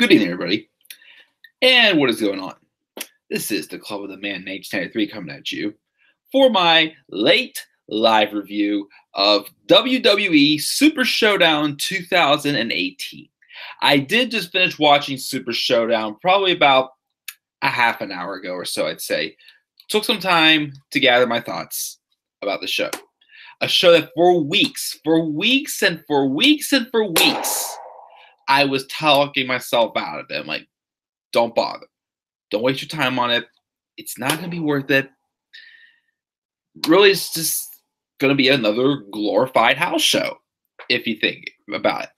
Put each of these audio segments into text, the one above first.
Good evening, everybody. And what is going on? This is the Club of the Man H93 coming at you for my late live review of WWE Super Show-Down 2018. I did just finish watching Super Show-Down probably about a half an hour ago or so, I'd say. Took some time to gather my thoughts about the show. A show that for weeks, I was talking myself out of it. I'm like, don't bother. Don't waste your time on it. It's not going to be worth it. Really, it's just going to be another glorified house show, if you think about it.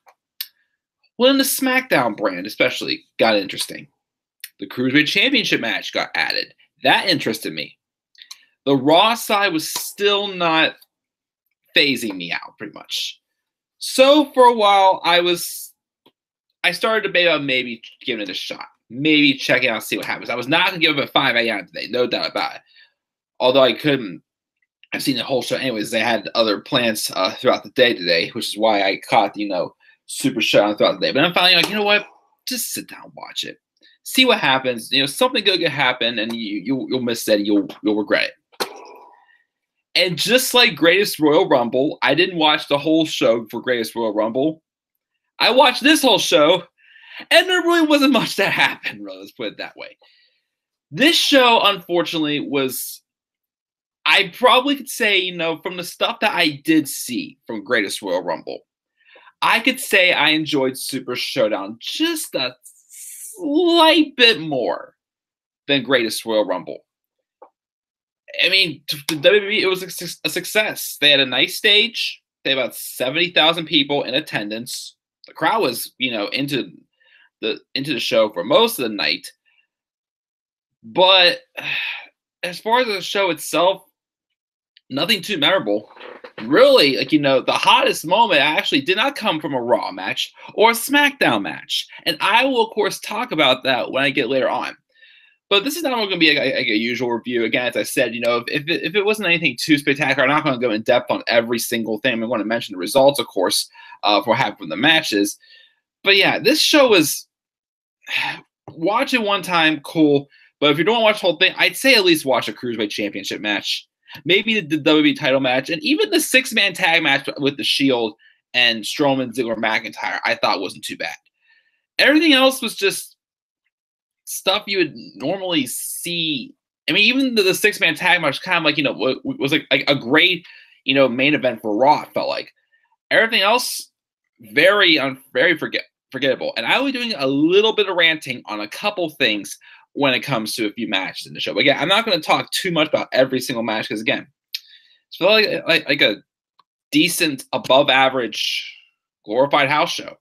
Well, in the SmackDown brand especially got interesting. The Cruiserweight Championship match got added. That interested me. The Raw side was still not phasing me out, pretty much. So for a while, I started to debate on maybe giving it a shot. Maybe checking out, see what happens. I was not going to give it a 5 a.m. today, no doubt about it. Although I couldn't. I've seen the whole show anyways. They had other plans throughout the day today, which is why I caught, Super Show-Down throughout the day. But I'm finally like, you know what? Just sit down, watch it. See what happens. Something good could happen, and you'll miss it, and you'll regret it. And just like Greatest Royal Rumble, I didn't watch the whole show for Greatest Royal Rumble. I watched this whole show, and there really wasn't much that happened, really. Let's put it that way. This show, unfortunately, was, I probably could say, from the stuff that I did see from Greatest Royal Rumble, I could say I enjoyed Super Showdown just a slight bit more than Greatest Royal Rumble. I mean, the WWE, it was a success. They had a nice stage. They had about 70,000 people in attendance. The crowd was, into the show for most of the night. But as far as the show itself, nothing too memorable. Really, the hottest moment actually did not come from a Raw match or a SmackDown match. And I will, of course, talk about that when I get later on. But this is not going to be like a usual review. Again, as I said, if it wasn't anything too spectacular, I'm not going to go in depth on every single thing. I'm going to mention the results, of course, for what happened from the matches. But yeah, this show was, watch it one time, cool. But if you don't want to watch the whole thing, I'd say at least watch a Cruiserweight Championship match. Maybe the WWE title match, and even the 6-man tag match with the Shield and Strowman, Ziggler, McIntyre, I thought wasn't too bad. Everything else was just stuff you would normally see. I mean, even the 6-man tag match kind of like, was like a great, main event for Raw, it felt like. Everything else, very forgettable. And I was doing a little bit of ranting on a couple things when it comes to a few matches in the show. But again, I'm not going to talk too much about every single match because, again, it's like a decent, above-average, glorified house show.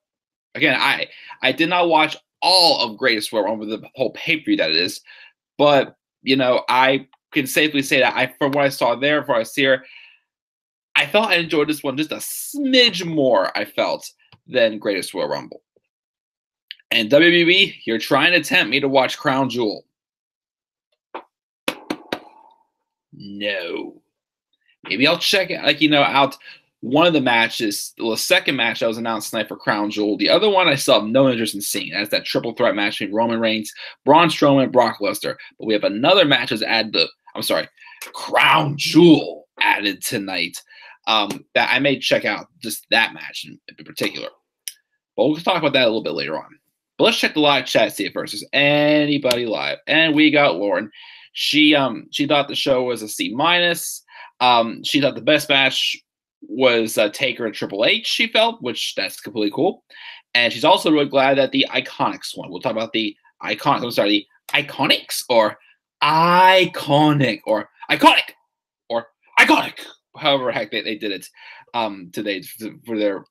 Again, I did not watch all of Greatest Royal Rumble, the whole pay-per-view that it is, but I can safely say that from what I saw there, from what I see here, I felt I enjoyed this one just a smidge more, I felt, than Greatest Royal Rumble. And WWE, you're trying to tempt me to watch Crown Jewel. No. Maybe I'll check it, out one of the matches, the second match that was announced tonight for Crown Jewel. The other one I still have no interest in seeing. That's that triple threat match between Roman Reigns, Braun Strowman, and Brock Lesnar. But we have another match that's added Crown Jewel added tonight. That I may check out just that match in particular. But we'll talk about that a little bit later on. But let's check the live chat, see if there's anybody live. And we got Lauren. She thought the show was a C-. She thought the best match was Taker and Triple H, she felt, which that's completely cool. And she's also really glad that the Iconics won. We'll talk about the Iconics, the Iconics, or Iconic, or Iconic, or Iconic, however heck they did it today for their,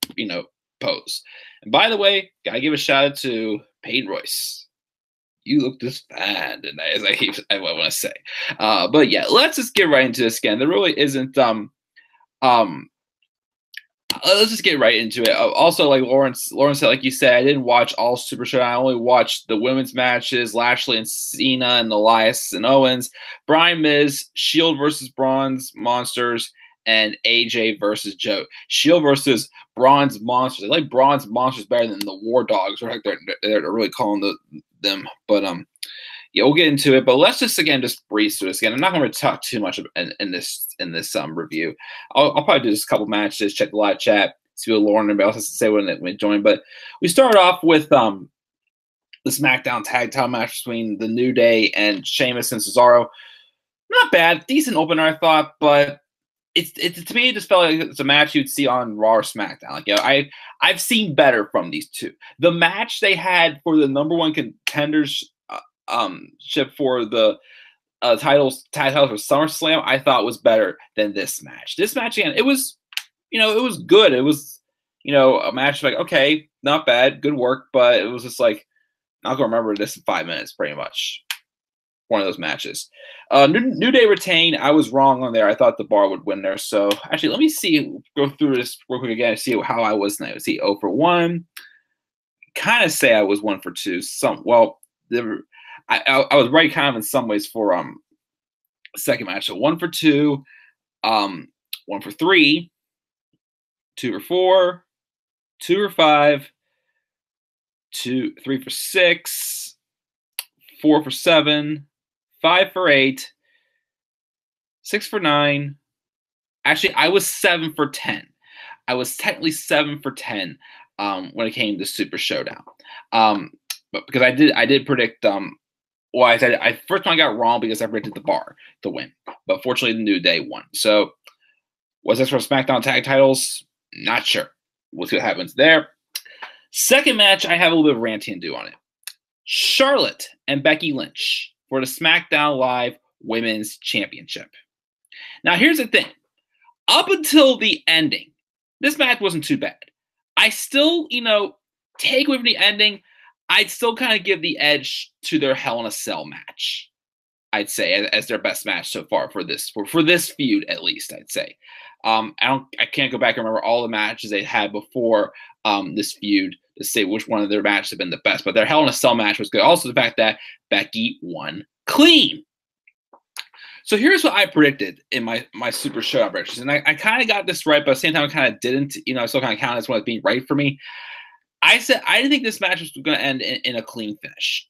pose. And by the way, gotta give a shout out to Peyton Royce. You look just fine tonight, as I want to say. But yeah, let's just get right into this again. There really isn't let's just get right into it. Also, like Lauren said, like you said, I didn't watch all Super Show. I only watched the women's matches: Lashley and Cena, and Elias and Owens, Bryan Miz, Shield versus Bronze Monsters, and AJ versus Joe. Shield versus Bronze Monsters. I like Bronze Monsters better than the War Dogs. Or like they're really calling them. But yeah, we'll get into it. But let's just breeze through this again. I'm not going to talk too much in this review. I'll probably do just a couple matches, check the live chat, see what Lauren and Bell has to say when it joined. But we started off with the SmackDown Tag Title match between the New Day and Sheamus and Cesaro. Not bad, decent opener, I thought, but it to me it just felt like it's a match you'd see on Raw or SmackDown. Like, you know, I've seen better from these two. The match they had for the #1 contenders ship for the tag titles for SummerSlam, I thought was better than this match. This match, again, it was, you know, it was good. It was, you know, a match like, okay, not bad, good work, but it was just like, I'm gonna remember this in 5 minutes, pretty much. One of those matches. New Day retain. I was wrong on there. I thought the Bar would win there. So actually, let me go through this real quick again and see how I was tonight. See, 0 for 1. Kind of say I was 1 for 2. I was right kind of in some ways for second match. So 1 for 2, 1 for 3, 2 for 4, 2 for 5, 3 for 6, 4 for 7, 5 for 8, 6 for 9. Actually, I was 7 for 10. I was technically 7 for 10 when it came to Super Showdown. But because I did predict I said first one I got wrong because I predicted the Bar to win. But fortunately the New Day won. So was this for SmackDown tag titles? Not sure. We'll see what happens there. Second match, I have a little bit of ranting to do on it. Charlotte and Becky Lynch for the SmackDown Live Women's Championship. Now, here's the thing. Up until the ending, this match wasn't too bad. I still, you know, take away from the ending, I'd still kind of give the edge to their Hell in a Cell match, I'd say, as their best match so far for this feud, at least, I'd say. I can't go back and remember all the matches they had before this feud to say which one of their matches have been the best, but their Hell in a Cell match was good. Also, the fact that Becky won clean. So here's what I predicted in my Super Showdown predictions, and I kind of got this right, but at the same time, I kind of didn't. You know, I still kind of counted as one as being right for me. I said I didn't think this match was going to end in a clean finish.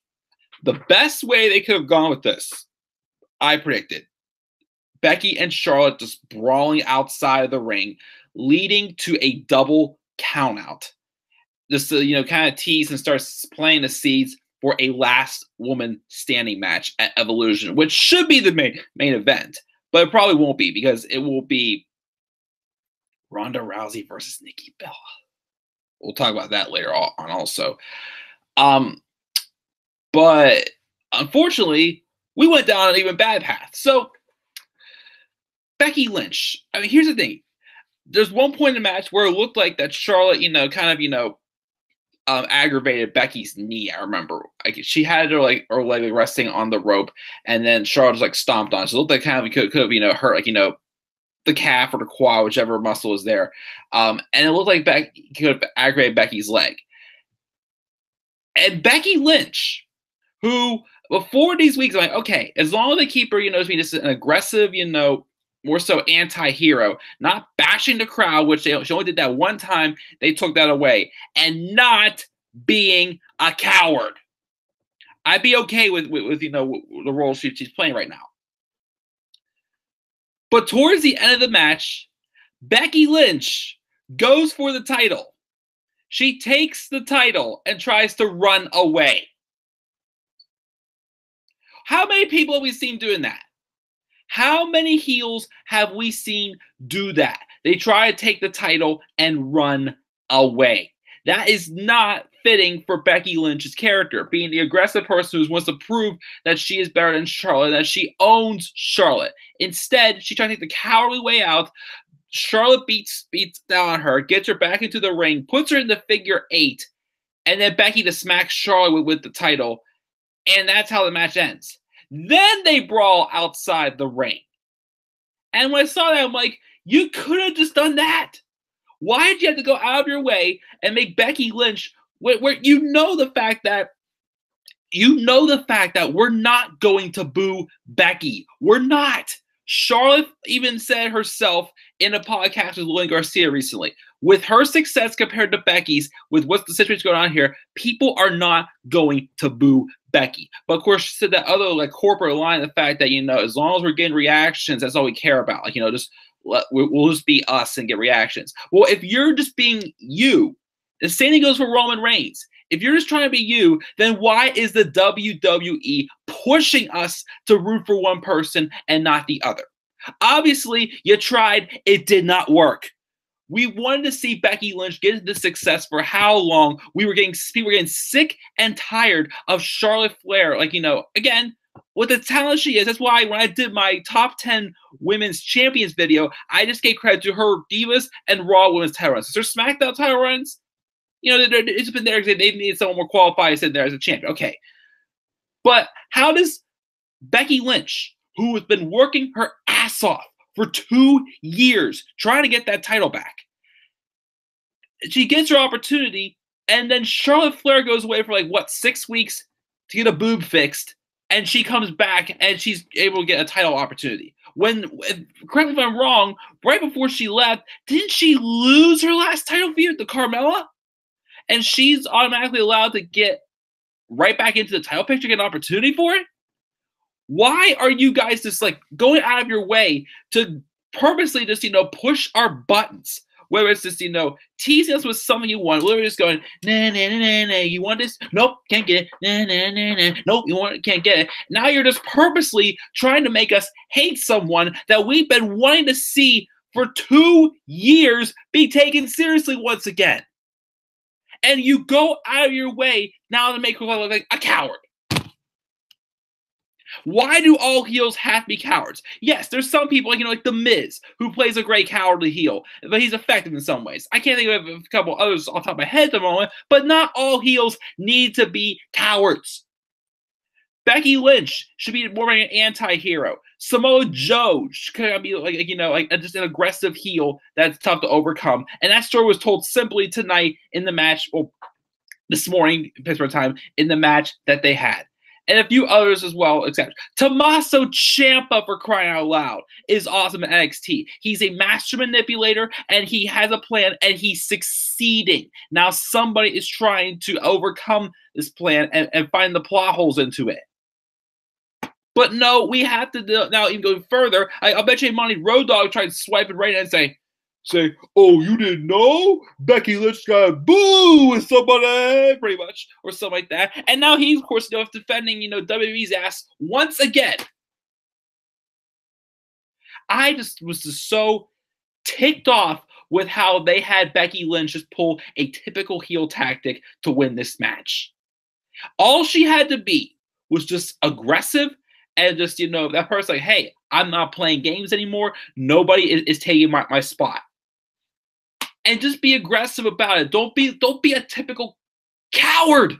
The best way they could have gone with this, I predicted Becky and Charlotte just brawling outside of the ring, leading to a double countout. Just to, you know, kind of tease and start playing the seeds for a last woman standing match at Evolution, which should be the main event, but it probably won't be because it will be Ronda Rousey versus Nikki Bella. We'll talk about that later on also. But unfortunately, we went down an even bad path. So Becky Lynch, I mean, here's the thing. There's one point in the match where it looked like that Charlotte, you know, kind of, you know, aggravated Becky's knee. I remember, like, she had her leg resting on the rope, and then Charlotte just like stomped on it. So it looked like kind of could have, you know, hurt, like, you know, the calf or the quad, whichever muscle was there. And it looked like Becky could have aggravated Becky's leg. And Becky Lynch, who before these weeks, I'm like, okay, as long as they keep her, you know, being just an aggressive, you know, more so anti-hero, not bashing the crowd, which she only did that one time. They took that away, and not being a coward. I'd be okay with you know, the role she's playing right now. But towards the end of the match, Becky Lynch goes for the title. She takes the title and tries to run away. How many people have we seen doing that? How many heels have we seen do that? They try to take the title and run away. That is not fitting for Becky Lynch's character, being the aggressive person who wants to prove that she is better than Charlotte, that she owns Charlotte. Instead, she tries to take the cowardly way out. Charlotte beats down on her, gets her back into the ring, puts her in the figure 8, and then Becky just smacks Charlotte with the title, and that's how the match ends. Then they brawl outside the ring. And when I saw that, I'm like, you could have just done that. Why did you have to go out of your way and make Becky Lynch, where you know the fact that we're not going to boo Becky. We're not. Charlotte even said herself in a podcast with Lynn Garcia recently, with her success compared to Becky's, with what's the situation going on here, people are not going to boo Becky. But of course, she said that other like corporate line, the fact that, as long as we're getting reactions, that's all we care about. Like, we'll just be us and get reactions. Well, if you're just being you, the same thing goes for Roman Reigns. If you're just trying to be you, then why is the WWE pushing us to root for one person and not the other? Obviously, you tried. It did not work. We wanted to see Becky Lynch get into success for how long? People were getting sick and tired of Charlotte Flair. Like, again, with the talent she is. That's why when I did my top 10 women's champions video, I just gave credit to her Divas and Raw women's title runs. Her SmackDown title runs, it's been there because they needed someone more qualified to sit there as a champion. Okay. But how does Becky Lynch, who has been working her ass off for 2 years trying to get that title back, she gets her opportunity, and then Charlotte Flair goes away for 6 weeks to get a boob fixed, and she comes back and she's able to get a title opportunity. Correct me if I'm wrong, right before she left, didn't she lose her last title feud to Carmella? And she's automatically allowed to get right back into the title picture, get an opportunity for it? Why are you guys just going out of your way to purposely just, push our buttons? Whether it's just, teasing us with something you want, literally just going, nah, nah, nah, nah, nah, you want this? Nope, can't get it. Nah, nah, nah, nah. Nope, you want it, can't get it. Now you're just purposely trying to make us hate someone that we've been wanting to see for 2 years be taken seriously once again. And you go out of your way now to make her look like a coward. Why do all heels have to be cowards? Yes, there's some people, like The Miz, who plays a great cowardly heel, but he's effective in some ways. I can't think of a couple others off the top of my head at the moment, but not all heels need to be cowards. Becky Lynch should be more like an anti-hero. Samoa Joe should be just an aggressive heel that's tough to overcome. And that story was told simply tonight in the match, well, this morning, Pittsburgh time, in the match that they had. And a few others as well, except Tommaso Ciampa, for crying out loud, is awesome at NXT. He's a master manipulator, and he has a plan, and he's succeeding. Now somebody is trying to overcome this plan and find the plot holes into it. But no, we have to do now. Even going further, I'll bet you money Road Dogg tried to swipe it right in and say, oh, you didn't know? Becky Lynch got boo with somebody, pretty much, or something like that. And now he's, of course, defending, WWE's ass once again. I just was so ticked off with how they had Becky Lynch just pull a typical heel tactic to win this match. All she had to be was just aggressive and just, that person hey, I'm not playing games anymore. Nobody is taking my spot. And just be aggressive about it. Don't be a typical coward.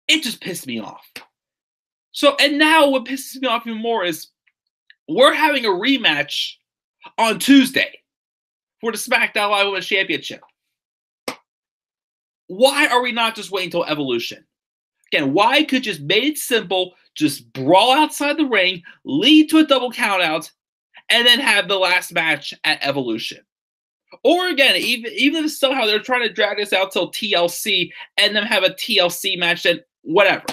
It just pissed me off. And now what pisses me off even more is we're having a rematch on Tuesday for the SmackDown Live Women's Championship. Why are we not just waiting until Evolution? Again, why could just made it simple, just brawl outside the ring, lead to a double countout, and then have the last match at Evolution? Or again, even if somehow they're trying to drag this out till TLC and then have a TLC match, then whatever.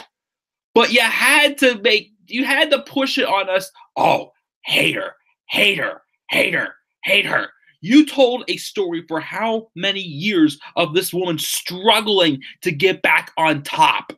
But you had to push it on us. Oh, hate her, hate her, hate her, hate her. You told a story for how many years of this woman struggling to get back on top.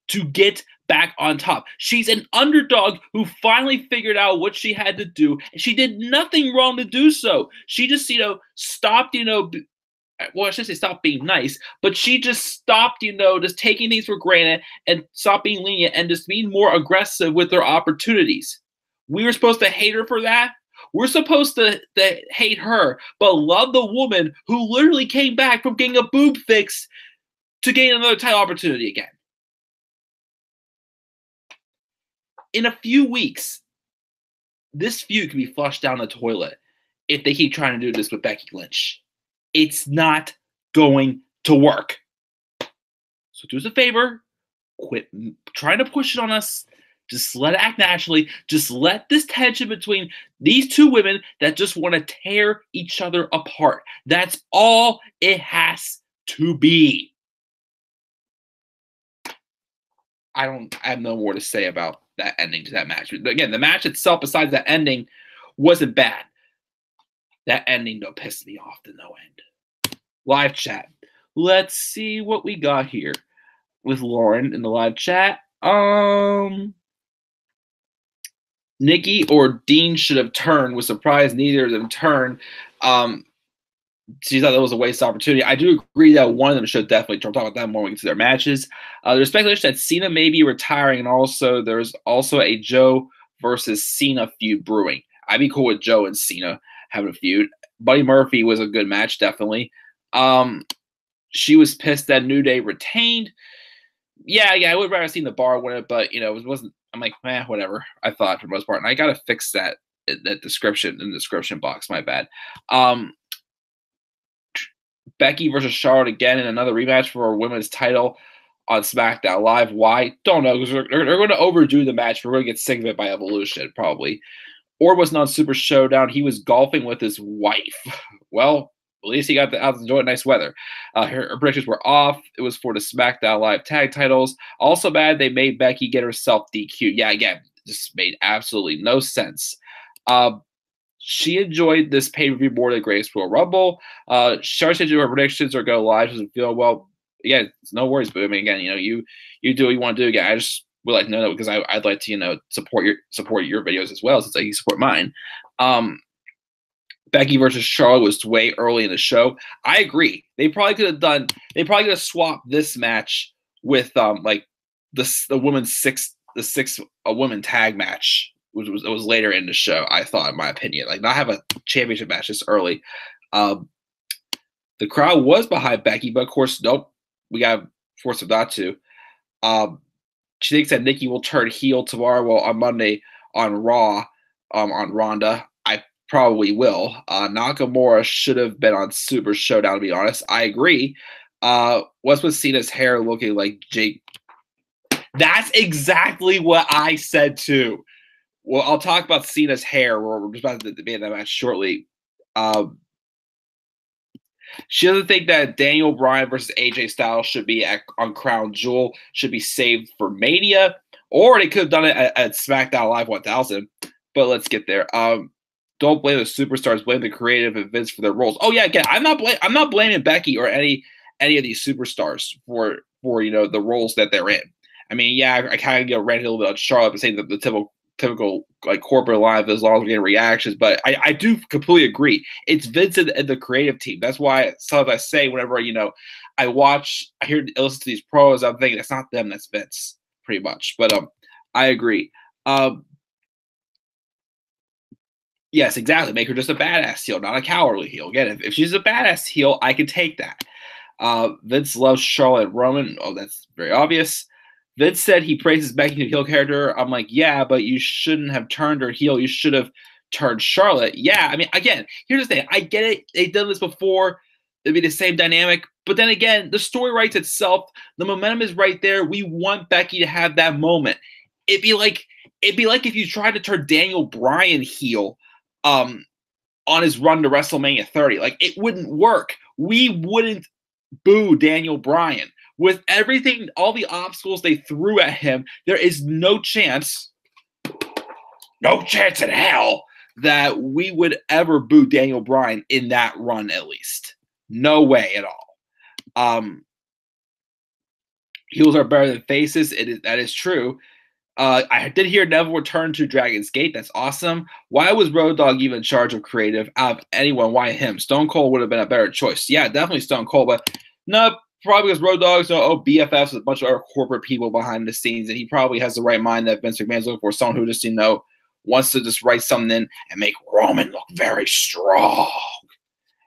To get back on top. She's an underdog who finally figured out what she had to do. And she did nothing wrong to do so. She just, stopped, well, I shouldn't say stop being nice, but she just stopped, just taking things for granted and stopped being lenient and just being more aggressive with her opportunities. We were supposed to hate her for that. We're supposed to hate her, but love the woman who literally came back from getting a boob fix to gain another title opportunity again. In a few weeks, this feud can be flushed down the toilet if they keep trying to do this with Becky Lynch. It's not going to work. So do us a favor, quit trying to push it on us. Just let it act naturally. Just let this tension between these two women that just want to tear each other apart. That's all it has to be. I have no more to say about that ending to that match. Again, the match itself, besides that ending, wasn't bad. That ending, though, pissed me off to no end. Live chat. Let's see what we got here with Lauren in the live chat. Nikki or Dean should have turned. Was surprised neither of them turned. She thought that was a waste opportunity. I do agree that one of them should definitely turn. We'll talk about that more when we get to their matches. There's speculation that Cena may be retiring, and also there's also a Joe versus Cena feud brewing. I'd be cool with Joe and Cena having a feud. Buddy Murphy was a good match, definitely. She was pissed that New Day retained. Yeah, I would rather seen the Bar win it, but it wasn't. I'm like, whatever. I thought for the most part, and I gotta fix that description in the description box. My bad. Becky versus Charlotte again in another rematch for a women's title on SmackDown Live. Why? Don't know, because they're going to overdo the match. We're going to get sick of it by Evolution, probably. Or wasn't on Super Showdown. He was golfing with his wife. Well, at least he got out to enjoy nice weather. Her predictions were off. It was for the SmackDown Live tag titles. Also bad, they made Becky get herself DQ'd. Yeah, again, this made absolutely no sense. She enjoyed this pay-per-view more than the Greatest Royal Rumble. Charlotte said her predictions or go live. Doesn't feel well. Again, it's no worries, but I mean, again, you do what you want to do. Again, I just would like to know that because I'd like to support your videos as well, since you support mine. Becky versus Charlotte was way early in the show. I agree. They probably could have swapped this match with like the women's six women tag match. It was later in the show, I thought, in my opinion. Like, not have a championship match this early. The crowd was behind Becky, but of course, nope. We got to force them not to. She thinks that Nikki will turn heel tomorrow, well, on Monday on Raw, on Ronda. I probably will. Nakamura should have been on Super Showdown, to be honest. I agree. What's with Cena's hair looking like Jake? That's exactly what I said, too. Well, I'll talk about Cena's hair. We're just about to be in that match shortly. She doesn't think that Daniel Bryan versus AJ Styles should be on Crown Jewel, should be saved for Mania, or they could have done it at SmackDown Live 1000. But let's get there. Don't blame the superstars. Blame the creative and Vince for their roles. Oh yeah, again, I'm not blaming Becky or any of these superstars for the roles that they're in. I mean, yeah, I kind of ranted a little bit on Charlotte, but saying that the typical like corporate life as long as we get reactions, but I do completely agree. It's Vince and the creative team. That's why sometimes I say whenever I listen to these pros, I'm thinking it's not them, that's Vince, pretty much. But I agree. Yes, exactly. Make her just a badass heel, not a cowardly heel. Again, if she's a badass heel, I can take that. Vince loves Charlotte and Roman. Oh, that's very obvious. Vince said he praises Becky to heel character. I'm like, yeah, but you shouldn't have turned her heel. You should have turned Charlotte. Yeah, I mean, again, here's the thing. I get it. They've done this before. It'd be the same dynamic. But then again, the story writes itself. The momentum is right there. We want Becky to have that moment. It'd be like if you tried to turn Daniel Bryan heel on his run to WrestleMania 30. Like, it wouldn't work. We wouldn't boo Daniel Bryan. With everything, all the obstacles they threw at him, there is no chance in hell that we would ever boo Daniel Bryan in that run, at least. No way at all. Heels are better than faces. That is true. I did hear Neville return to Dragon's Gate. That's awesome. Why was Road Dogg even in charge of creative? Out of anyone, why him? Stone Cold would have been a better choice. Yeah, definitely Stone Cold, but no. Probably because Road Dogg's BFFs with a bunch of other corporate people behind the scenes, and he probably has the right mind that Vince McMahon's looking for. Someone who just wants to just write something in and make Roman look very strong,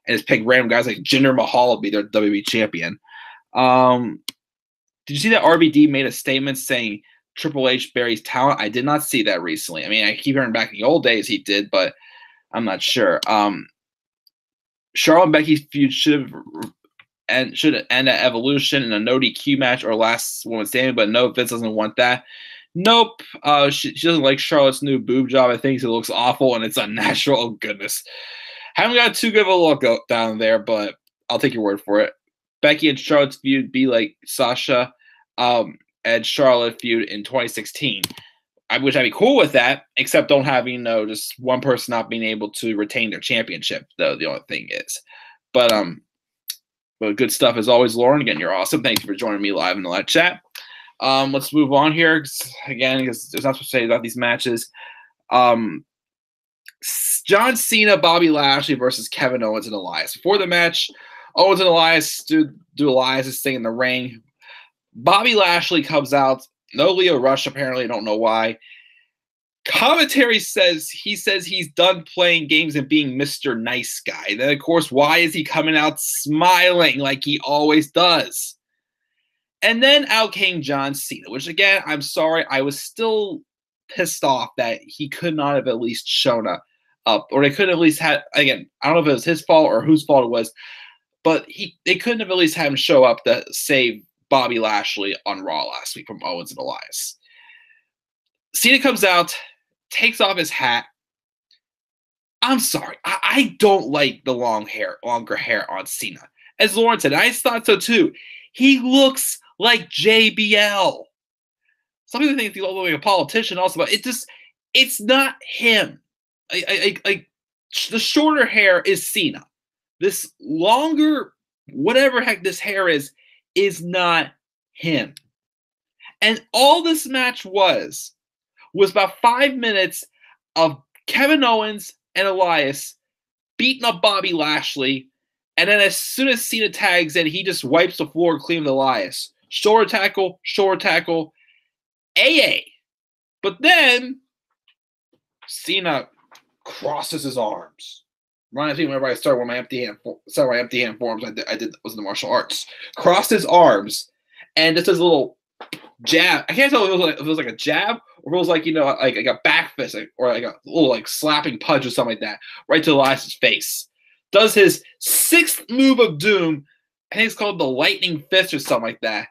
and just pick random guys like Jinder Mahal to be their WWE champion. Did you see that RVD made a statement saying Triple H buries talent? I did not see that recently. I mean, I keep hearing back in the old days he did, but I'm not sure. Charlotte and Becky's feud should end at Evolution in a no DQ match or last woman standing, but no, Vince doesn't want that. Nope. She doesn't like Charlotte's new boob job. I think it looks awful and it's unnatural. Oh, goodness. Haven't got too good of a look down there, but I'll take your word for it. Becky and Charlotte's feud be like Sasha and Charlotte feud in 2016. I wish I'd be cool with that, except don't have, just one person not being able to retain their championship, though, the only thing is. But good stuff as always, Lauren. Again, you're awesome. Thanks for joining me live in the live chat. Let's move on here, again, because there's not much to say about these matches. John Cena, Bobby Lashley versus Kevin Owens and Elias. Before the match, Owens and Elias do Elias' thing in the ring. Bobby Lashley comes out. No Leo Rush, apparently. I don't know why. Commentary says he's done playing games and being Mr. Nice Guy. Then, of course, why is he coming out smiling like he always does? And then out came John Cena, which, again, I'm sorry. I was still pissed off that he could not have at least shown up. Or they could have at least had, again, I don't know if it was his fault or whose fault it was, but they couldn't have at least had him show up to save Bobby Lashley on Raw last week from Owens and Elias. Cena comes out, takes off his hat. I'm sorry. I don't like the longer hair on Cena. As Lauren said, I thought so too. He looks like JBL. Some people think he looks like a politician also, but it's not him. The shorter hair is Cena. This longer, whatever heck this hair is not him. And all this match was about 5 minutes of Kevin Owens and Elias beating up Bobby Lashley, and then as soon as Cena tags in, he just wipes the floor clean with Elias. Shoulder tackle, AA. But then Cena crosses his arms. Reminds me whenever I started with my empty hand forms, I did was in the martial arts. Crossed his arms, and just does a little jab. I can't tell if it was like a jab or if it was like like a back fist or like a little like slapping punch or something like that, right to Elias's face. Does his sixth move of doom. I think it's called the lightning fist or something like that,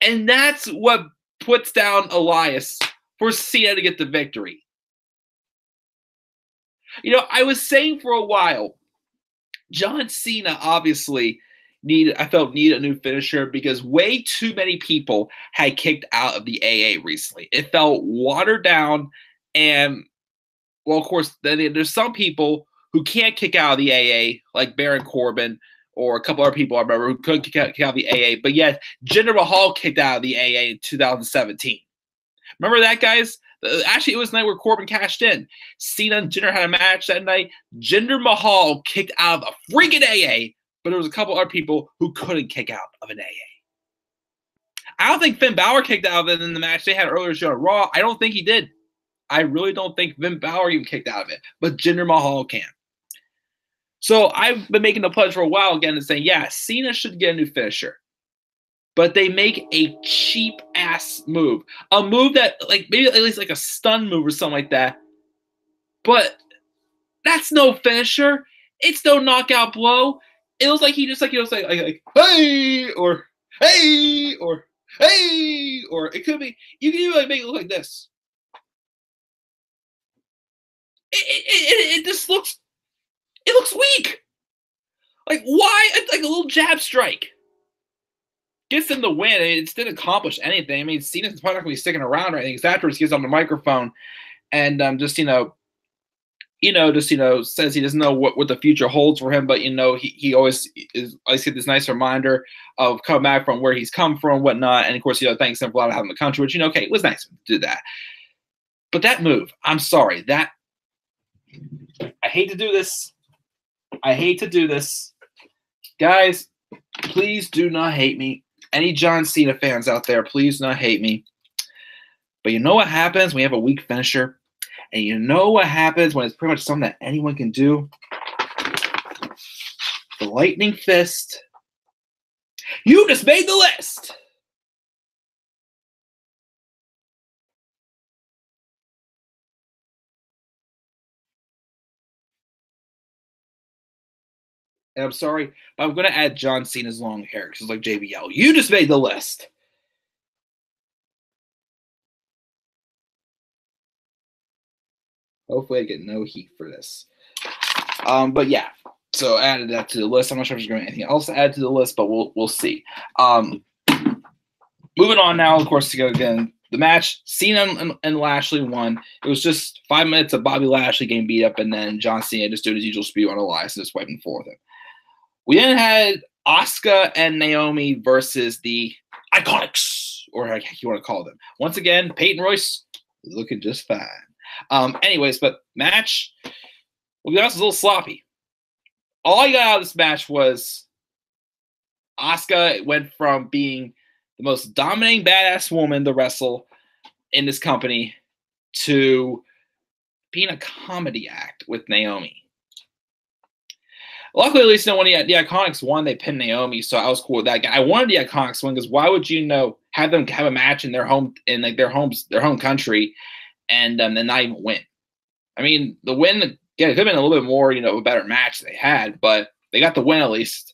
and that's what puts down Elias for Cena to get the victory. I was saying for a while, John Cena obviously needed a new finisher because way too many people had kicked out of the AA recently. It felt watered down, and, well, of course, there's some people who can't kick out of the AA, like Baron Corbin or a couple other people I remember who couldn't kick out of the AA, but yet Jinder Mahal kicked out of the AA in 2017. Remember that, guys? Actually, it was the night where Corbin cashed in. Cena and Jinder had a match that night. Jinder Mahal kicked out of a freaking AA, but there was a couple other people who couldn't kick out of an AA. I don't think Finn Balor kicked out of it in the match they had earlier this year on Raw. I don't think he did. I really don't think Finn Balor even kicked out of it, but Jinder Mahal can. So I've been making the pledge for a while again and saying, yeah, Cena should get a new finisher. But they make a cheap-ass move. A move that, like, maybe at least like a stun move or something like that. But that's no finisher. It's no knockout blow. It looks like he just, like, like hey, or hey, or hey, or it could be, you can even make it look like this. It just looks, it looks weak. Like, why? Like a little jab strike. Gets them the win. It didn't accomplish anything. I mean, Cena's probably not going to be sticking around or anything. Because afterwards, he gets on the microphone and says he doesn't know what the future holds for him. But he always get this nice reminder of coming back from where he's come from, whatnot. And of course, thanks him for allowing to have him in the country. Which okay, it was nice to do that. But that move, I'm sorry, that I hate to do this. Guys, please do not hate me. Any John Cena fans out there, please do not hate me. But you know what happens when you have a weak finisher? And you know what happens when it's pretty much something that anyone can do? The lightning fist. You just made the list! And I'm sorry, but I'm going to add John Cena's long hair because it's like JBL. You just made the list. Hopefully I get no heat for this. But yeah, so I added that to the list. I'm not sure if there's going to be anything else to add to the list, but we'll see. Moving on now, of course, to go again. The match, Cena and Lashley won. It was just 5 minutes of Bobby Lashley getting beat up, and then John Cena just doing his usual spew on Elias and just wiping forth him. We then had Asuka and Naomi versus the Iconics, or how you want to call them. Once again, Peyton Royce looking just fine. Anyways, but match, well, be honest, was a little sloppy. All I got out of this match was Asuka went from being the most dominating badass woman to wrestle in this company to being a comedy act with Naomi. Luckily, at least when the Iconics won, they pinned Naomi, so I was cool with that guy. I wanted the Iconics win because why would you have them have a match in their home their home country and then not even win? I mean, the win, it could have been a little bit more, a better match they had, but they got the win at least.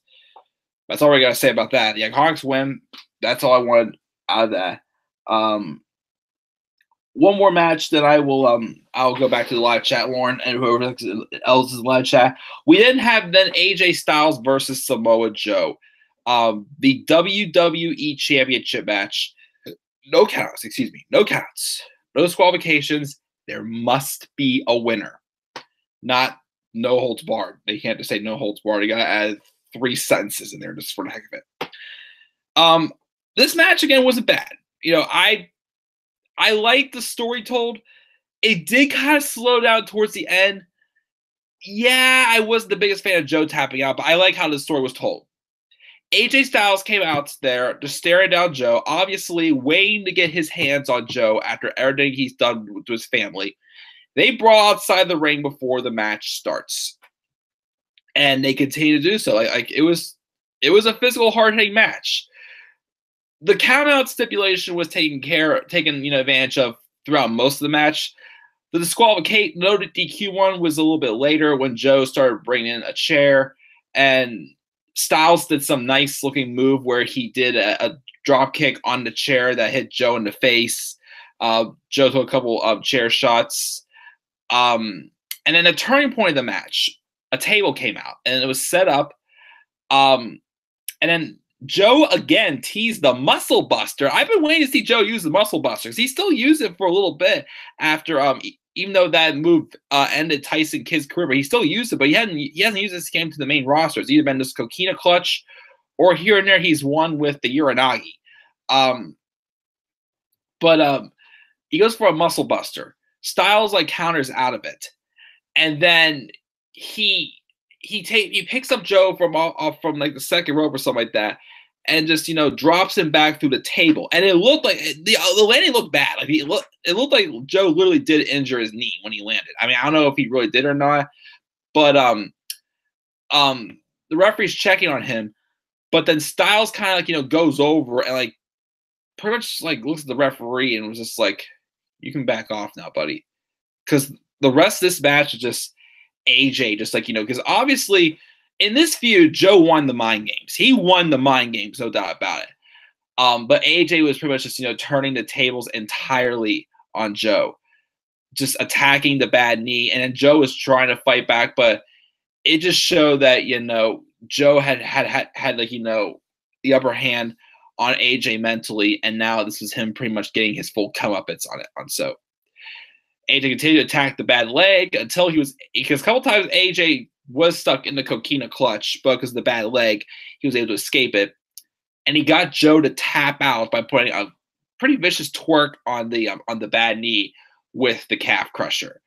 That's all we gotta say about that. The Iconics win. That's all I wanted out of that. One more match that I'll go back to the live chat, Lauren, and whoever else is in the live chat. We then have AJ Styles versus Samoa Joe. The WWE Championship match. No counts, no counts. No disqualifications. There must be a winner. Not no holds barred. They can't just say no holds barred. You gotta add 3 sentences in there just for the heck of it. This match again wasn't bad. I liked the story told. It did kind of slow down towards the end. Yeah, I wasn't the biggest fan of Joe tapping out, but I like how the story was told. AJ Styles came out there just staring down Joe, obviously waiting to get his hands on Joe after everything he's done to his family. They brawl outside the ring before the match starts, and they continue to do so. It was a physical, hard-hitting match. The count-out stipulation was taken advantage of throughout most of the match. The disqualification, DQ one was a little bit later when Joe started bringing in a chair, and Styles did some nice-looking move where he did a drop kick on the chair that hit Joe in the face. Joe took a couple of chair shots. And then the turning point of the match, a table came out, and it was set up. And then Joe again teased the Muscle Buster. I've been waiting to see Joe use the Muscle Buster because he still used it for a little bit after, even though that move ended Tyson Kidd's career, but he still used it. But he hasn't used this game to the main roster. It's either been this Coquina Clutch, or here and there he's won with the Uranagi. But he goes for a Muscle Buster. Styles counters out of it, and then he picks up Joe from the second rope or something like that, and just drops him back through the table. And it looked like the landing looked bad. It looked like Joe literally did injure his knee when he landed. I mean, I don't know if he really did or not, but the referee's checking on him, but then Styles kind of goes over and pretty much looks at the referee and was just like, "You can back off now, buddy," because the rest of this match is just AJ, because obviously in this feud, Joe won the mind games. He won the mind games, no doubt about it. But AJ was pretty much just, turning the tables entirely on Joe, just attacking the bad knee. And then Joe was trying to fight back, but it just showed that, Joe had the upper hand on AJ mentally. And now this was him pretty much getting his full comeuppance on so. AJ continued to attack the bad leg until because a couple times AJ was stuck in the Coquina Clutch, but because of the bad leg, he was able to escape it. And he got Joe to tap out by putting a pretty vicious twerk on the bad knee with the calf crusher.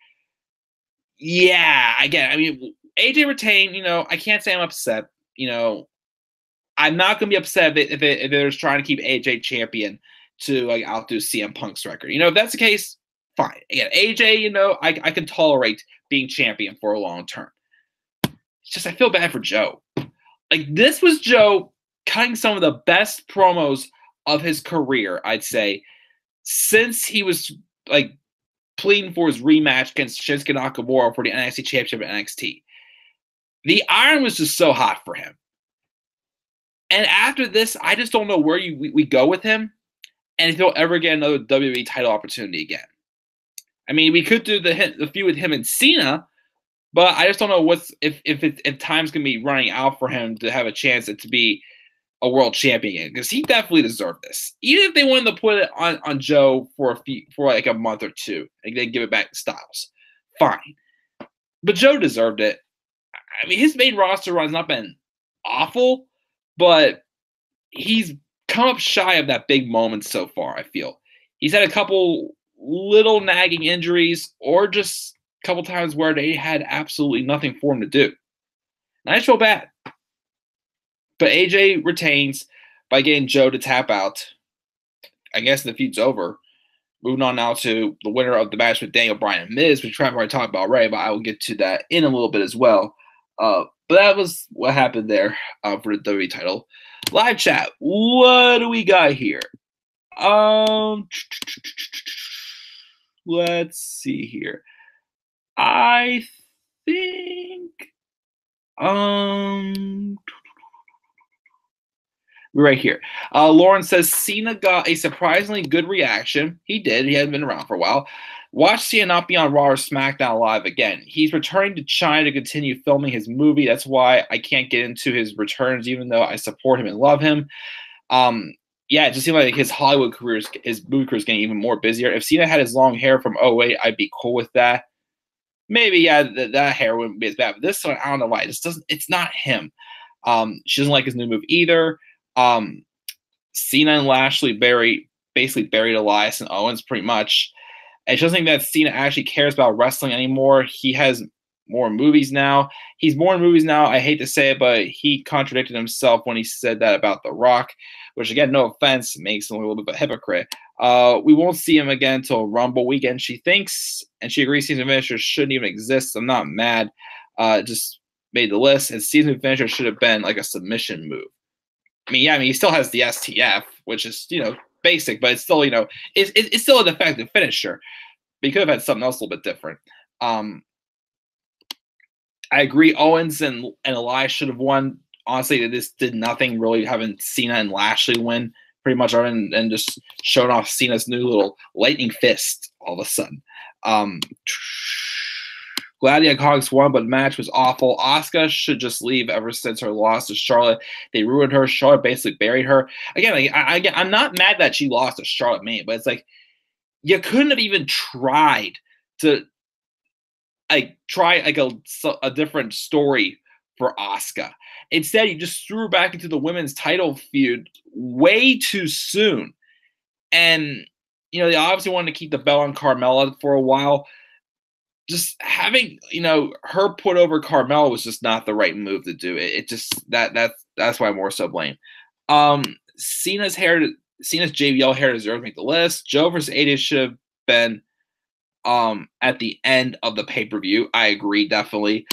Yeah, again, I mean, AJ retained. I can't say I'm upset. I'm not going to be upset if they're trying to keep AJ champion to outdo CM Punk's record. If that's the case, fine. Again, AJ, I can tolerate being champion for a long term. It's just I feel bad for Joe. This was Joe cutting some of the best promos of his career, I'd say, since he was pleading for his rematch against Shinsuke Nakamura for the NXT Championship at NXT. The iron was just so hot for him. And after this, I just don't know where we go with him and if he'll ever get another WWE title opportunity again. I mean, we could do the feud with him and Cena, but I just don't know if time's gonna be running out for him to have a chance to be a world champion because he definitely deserved this. Even if they wanted to put it on Joe for like a month or two and then give it back to Styles, fine. But Joe deserved it. I mean, his main roster run's not been awful, but he's come up shy of that big moment so far, I feel. He's had a couple little nagging injuries or just a couple times where they had absolutely nothing for him to do. And I just feel bad. But AJ retains by getting Joe to tap out. I guess the feud's over. Moving on now to the winner of the match with Daniel Bryan and Miz, which I've already talked about already, but I will get to that in a little bit as well. But that was what happened there for the WWE title. Live chat. What do we got here? Let's see here. I think right here. Lauren says Cena got a surprisingly good reaction. He did. He hadn't been around for a while. Watch Cena not be on Raw or SmackDown Live again. He's returning to China to continue filming his movie. That's why I can't get into his returns, even though I support him and love him. Yeah, it just seems like his Hollywood career, his movie career is getting even more busier. If Cena had his long hair from 08, I'd be cool with that. Maybe, yeah, that hair wouldn't be as bad. But this one, I don't know why. It's not him. She doesn't like his new move either. Cena and Lashley basically buried Elias and Owens pretty much. And she doesn't think that Cena actually cares about wrestling anymore. He has more movies now. He's more in movies now. I hate to say it, but he contradicted himself when he said that about The Rock, which, again, no offense, makes him a little bit of a hypocrite. We won't see him again until Rumble weekend, she thinks, and she agrees season finisher shouldn't even exist. I'm not mad. Just made the list, and season finisher should have been like a submission move. I mean, he still has the STF, which is, basic, but it's still, it's still an effective finisher. But he could have had something else a little bit different. I agree. Owens and Elias should have won. Honestly, this did nothing really having Cena and Lashley win pretty much, and just showing off Cena's new little lightning fist all of a sudden. Glad the Iconics won, but the match was awful. Asuka should just leave ever since her loss to Charlotte. They ruined her. Charlotte basically buried her. Again, I'm not mad that she lost to Charlotte, man, but it's like you couldn't have even tried to try a different story for Asuka. Instead, you just threw her back into the women's title feud way too soon. And, they obviously wanted to keep the belt on Carmella for a while. Just having, her put over Carmella was just not the right move to do. It just that's why I more so blame. Cena's JBL hair deserves to make the list. Joe versus AJ should have been at the end of the pay-per-view. I agree, definitely.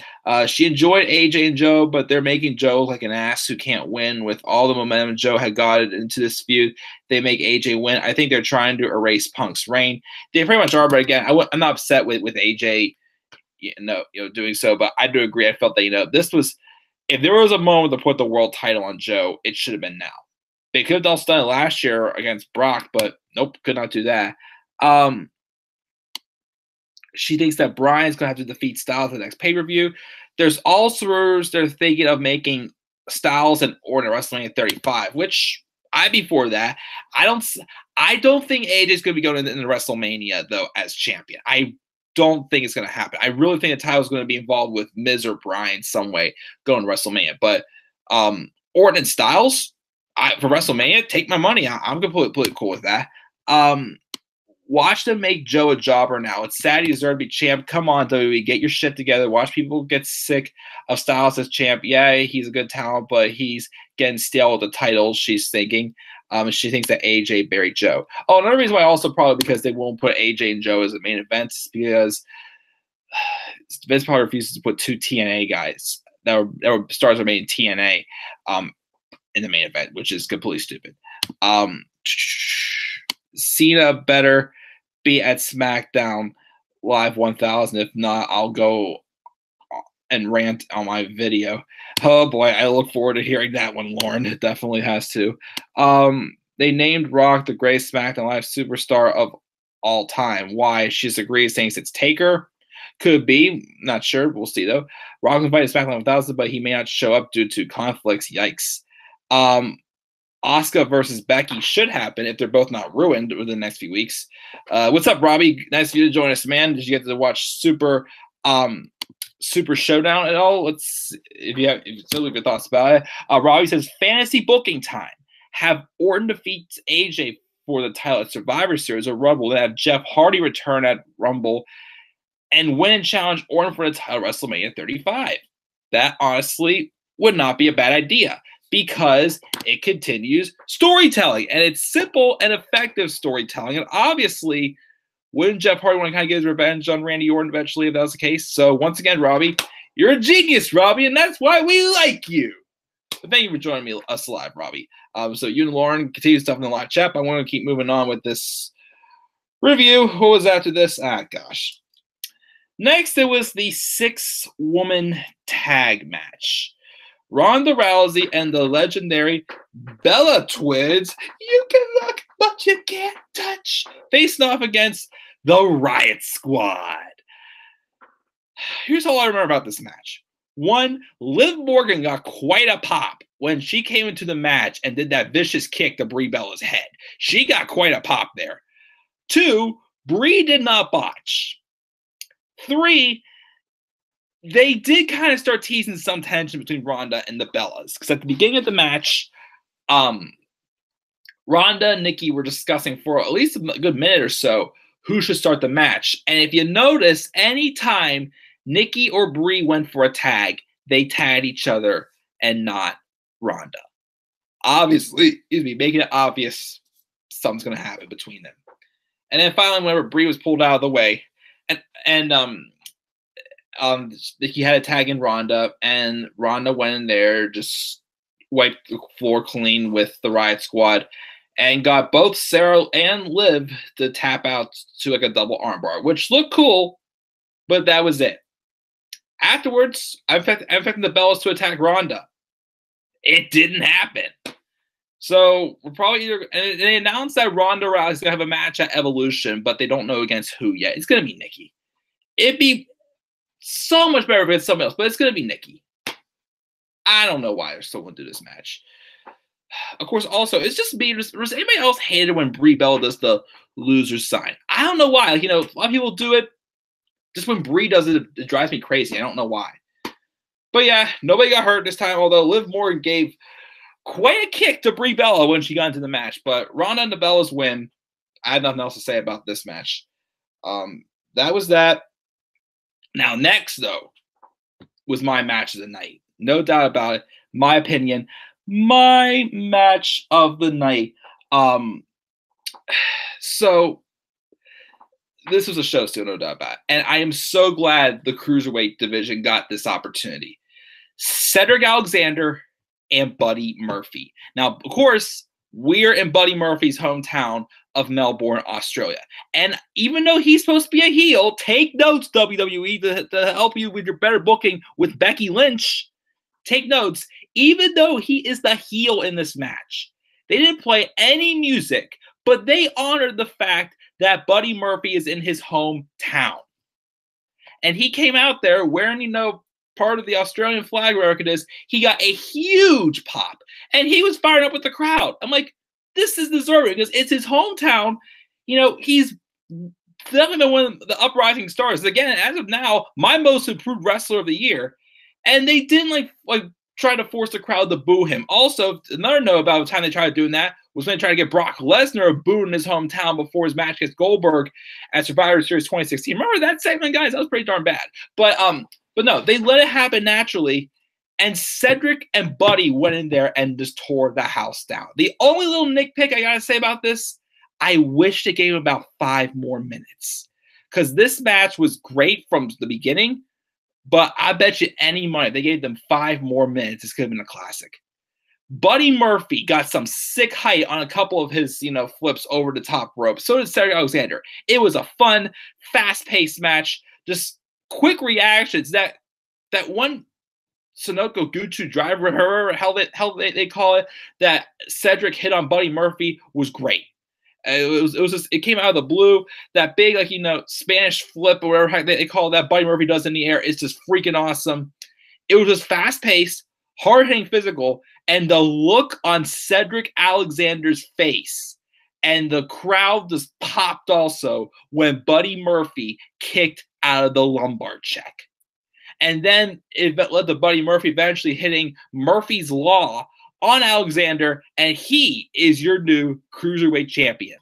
She enjoyed AJ and Joe, but they're making Joe like an ass who can't win. With all the momentum Joe had got into this feud, they make AJ win. I think they're trying to erase Punk's reign. They pretty much are, but again, I'm not upset with AJ, doing so. But I do agree. I felt that this was, if there was a moment to put the world title on Joe, it should have been now. They could have also done it last year against Brock, but nope, could not do that. She thinks that Bryan's going to have to defeat Styles at the next pay-per-view. There's also rumors they're thinking of making Styles and Orton at WrestleMania 35, which I'd be for that. I don't think AJ's going to be going into WrestleMania, though, as champion. I don't think it's going to happen. I really think the title's going to be involved with Miz or Bryan some way going to WrestleMania. But Orton and Styles, for WrestleMania, take my money. I'm completely cool with that. Watch them make Joe a jobber now. It's sad he deserves to be champ. Come on, WWE, get your shit together. Watch people get sick of Styles as champ. Yeah, he's a good talent, but he's getting stale with the titles, she's thinking. She thinks that AJ buried Joe. Oh, another reason why also probably because they won't put AJ and Joe as the main events because Vince probably refuses to put two TNA guys that were stars of main TNA in the main event, which is completely stupid. Cena better be at SmackDown Live 1000. If not, I'll go and rant on my video. Oh boy, I look forward to hearing that one, Lauren. It definitely has to. They named Rock the greatest SmackDown Live superstar of all time. Why? She disagrees, saying it's Taker. Could be. Not sure. We'll see, though. Rock was invited to SmackDown 1000, but he may not show up due to conflicts. Yikes. Asuka versus Becky should happen if they're both not ruined within the next few weeks. What's up, Robbie? Nice of you to join us, man. Did you get to watch Super Show-Down at all? Let's if you still have your thoughts about it. Robbie says fantasy booking time. Have Orton defeat AJ for the title at Survivor Series or Rumble. Then have Jeff Hardy return at Rumble and win and challenge Orton for the title at WrestleMania 35. That honestly would not be a bad idea, because it continues storytelling, and it's simple and effective storytelling. And obviously, wouldn't Jeff Hardy want to kind of get his revenge on Randy Orton eventually if that was the case? So once again, Robbie, you're a genius, Robbie, and that's why we like you. But thank you for joining us live, Robbie. So you and Lauren continue stuff in the live chat. But I want to keep moving on with this review. What was after this? Gosh. Next, it was the 6-woman tag match. Ronda Rousey and the legendary Bella Twins, you can look, but you can't touch, facing off against the Riot Squad. Here's all I remember about this match. 1, Liv Morgan got quite a pop when she came into the match and did that vicious kick to Brie Bella's head. She got quite a pop there. 2, Brie did not botch. 3, they did kind of start teasing some tension between Ronda and the Bellas. Because at the beginning of the match, Ronda and Nikki were discussing for at least a good minute or so who should start the match. And if you notice, anytime Nikki or Brie went for a tag, they tagged each other and not Ronda. Obviously, making it obvious something's going to happen between them. And then finally, whenever Brie was pulled out of the way, he had a tag in Ronda, and Ronda went in there, just wiped the floor clean with the Riot Squad, and got both Sarah and Liv to tap out to like a double armbar, which looked cool, but that was it. Afterwards, I expected the Bellas to attack Ronda. It didn't happen. So we're probably either, and they announced that Ronda Rousey's gonna have a match at Evolution, but they don't know against who yet. It's gonna be Nikki. It'd be so much better if it's someone else, but it's going to be Nikki. I don't know why they're still going to do this match. Of course, also, it's just me. Does anybody else hate it when Brie Bella does the loser sign? I don't know why. Like, a lot of people do it. Just when Brie does it, it drives me crazy. I don't know why. But yeah, nobody got hurt this time, although Liv Morgan gave quite a kick to Brie Bella when she got into the match. But Ronda and the Bellas win. I have nothing else to say about this match. That was that. Now, next, though, was my match of the night. No doubt about it. My opinion. My match of the night. So, this was a show still, no doubt about it. And I am so glad the Cruiserweight division got this opportunity. Cedric Alexander and Buddy Murphy. Now, of course, we're in Buddy Murphy's hometown of Melbourne, Australia. And even though he's supposed to be a heel, take notes, WWE, to help you with your better booking with Becky Lynch. Take notes. Even though he is the heel in this match, they didn't play any music, but they honored the fact that Buddy Murphy is in his hometown. And he came out there wearing, part of the Australian flag, wherever it is. He got a huge pop. And he was fired up with the crowd. I'm like, this is deserving because it's his hometown. He's definitely one of the uprising stars. Again, as of now, my most improved wrestler of the year. And they didn't like try to force the crowd to boo him. Also, another note about the time they tried doing that was when they tried to get Brock Lesnar booed in his hometown before his match against Goldberg at Survivor Series 2016. Remember that segment, guys? That was pretty darn bad. But no, they let it happen naturally. And Cedric and Buddy went in there and just tore the house down. The only little nitpick I got to say about this, I wish they gave him about 5 more minutes. Because this match was great from the beginning, but I bet you any money they gave them 5 more minutes, this could have been a classic. Buddy Murphy got some sick height on a couple of his, flips over the top rope. So did Cedric Alexander. It was a fun, fast-paced match. Just quick reactions. That one Sonoko Gucci driver, how they call it, that Cedric hit on Buddy Murphy was great. It came out of the blue. That big, like, Spanish flip or whatever they call that Buddy Murphy does in the air. It's just freaking awesome. It was just fast paced, hard hitting, physical, and the look on Cedric Alexander's face and the crowd just popped also when Buddy Murphy kicked out of the lumbar check. And then it led to Buddy Murphy eventually hitting Murphy's Law on Alexander, and he is your new Cruiserweight champion.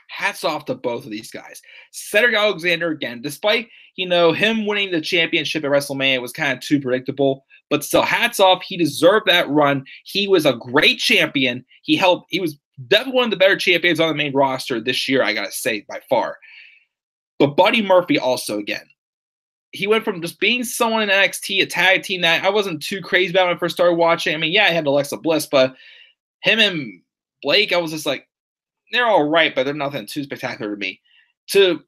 Hats off to both of these guys. Cedric Alexander, again, despite, him winning the championship at WrestleMania was kind of too predictable, but still, hats off. He deserved that run. He was a great champion. He was definitely one of the better champions on the main roster this year, I got to say, by far. But Buddy Murphy also, again, he went from just being someone in NXT, a tag team that I wasn't too crazy about when I first started watching. I mean, yeah, I had Alexa Bliss, but him and Blake, I was just like, they're all right, but they're nothing too spectacular to me. To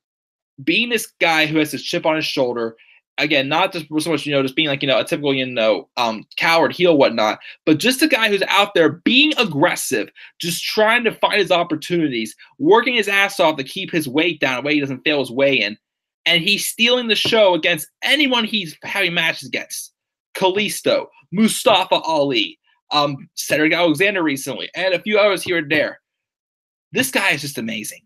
being this guy who has this chip on his shoulder, again, not just so much, just being like, a typical, coward, heel, whatnot, but just a guy who's out there being aggressive, just trying to find his opportunities, working his ass off to keep his weight down, a way he doesn't fail his way in. And he's stealing the show against anyone he's having matches against. Kalisto, Mustafa Ali, Cedric Alexander recently, and a few others here and there. This guy is just amazing.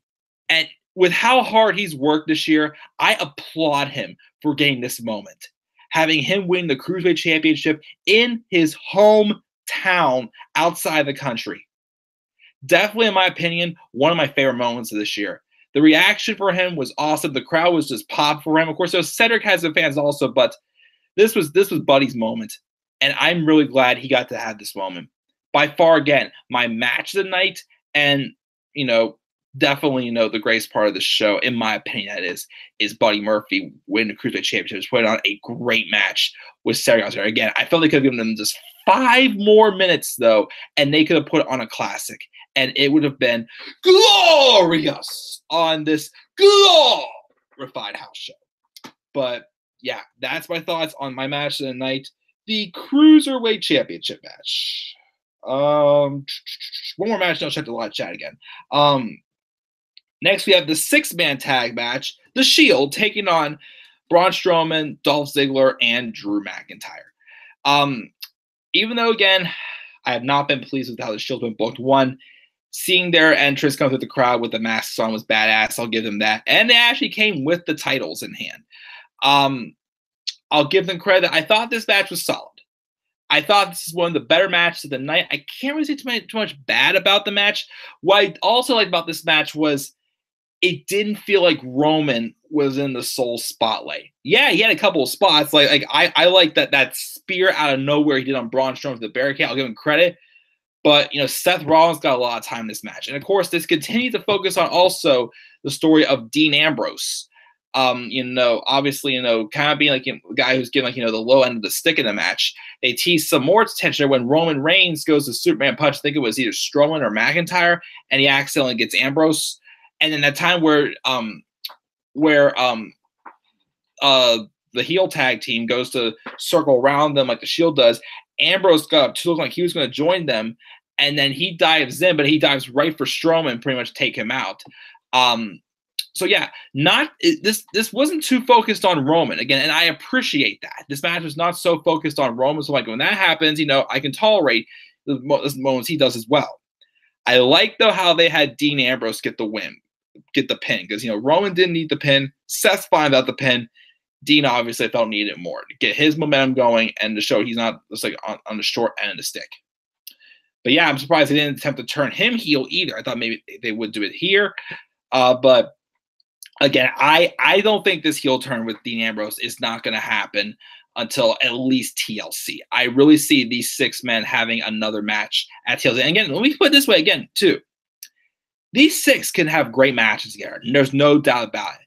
And with how hard he's worked this year, I applaud him for getting this moment. Having him win the Cruiserweight Championship in his hometown outside the country. Definitely, in my opinion, one of my favorite moments of this year. The reaction for him was awesome. The crowd was just popped for him. Of course, Cedric has some fans also, but this was Buddy's moment. And I'm really glad he got to have this moment. By far, again, my match of the night, and definitely, the greatest part of the show, in my opinion, that is Buddy Murphy winning the Cruiserweight Championship. Just putting on a great match with Cedric Alexander. Again, I felt they could have given them just 5 more minutes, though, and they could have put on a classic. And it would have been glorious on this glorified house show. But, yeah, that's my thoughts on my match of the night. The Cruiserweight Championship match. One more match, I'll check the live chat again. Next, we have the 6-man tag match, The Shield, taking on Braun Strowman, Dolph Ziggler, and Drew McIntyre. Even though, again, I have not been pleased with how The Shield's been booked. One, seeing their entrance come through the crowd with the masks on was badass. I'll give them that. And they actually came with the titles in hand. I'll give them credit. I thought this match was solid. I thought this is one of the better matches of the night. I can't really say too much bad about the match. What I also liked about this match was it didn't feel like Roman was in the sole spotlight. Yeah, he had a couple of spots. Like I like that spear out of nowhere he did on Braun Strowman with the barricade. I'll give him credit. But, Seth Rollins got a lot of time in this match. And, of course, this continued to focus on also the story of Dean Ambrose. Obviously, kind of being like a guy who's getting, the low end of the stick in the match. They teased some more tension when Roman Reigns goes to Superman Punch. I think it was either Strowman or McIntyre, and he accidentally gets Ambrose. And then that time where the heel tag team goes to circle around them like the Shield does, Ambrose got up to look like he was going to join them, and then he dives in, but he dives right for Strowman, pretty much take him out. So yeah, this wasn't too focused on Roman again, and I appreciate that. This match was not so focused on Roman, so like when that happens, I can tolerate the moments he does as well. I like though how they had Dean Ambrose get the pin, because Roman didn't need the pin. Seth's fine without the pin. Dean obviously felt needed it more to get his momentum going and to show he's not just like on the short end of the stick. But yeah, I'm surprised they didn't attempt to turn him heel either. I thought maybe they would do it here. But again, I don't think this heel turn with Dean Ambrose is not going to happen until at least TLC. I really see these 6 men having another match at TLC. And again, let me put it this way again, too. These 6 can have great matches together. And there's no doubt about it.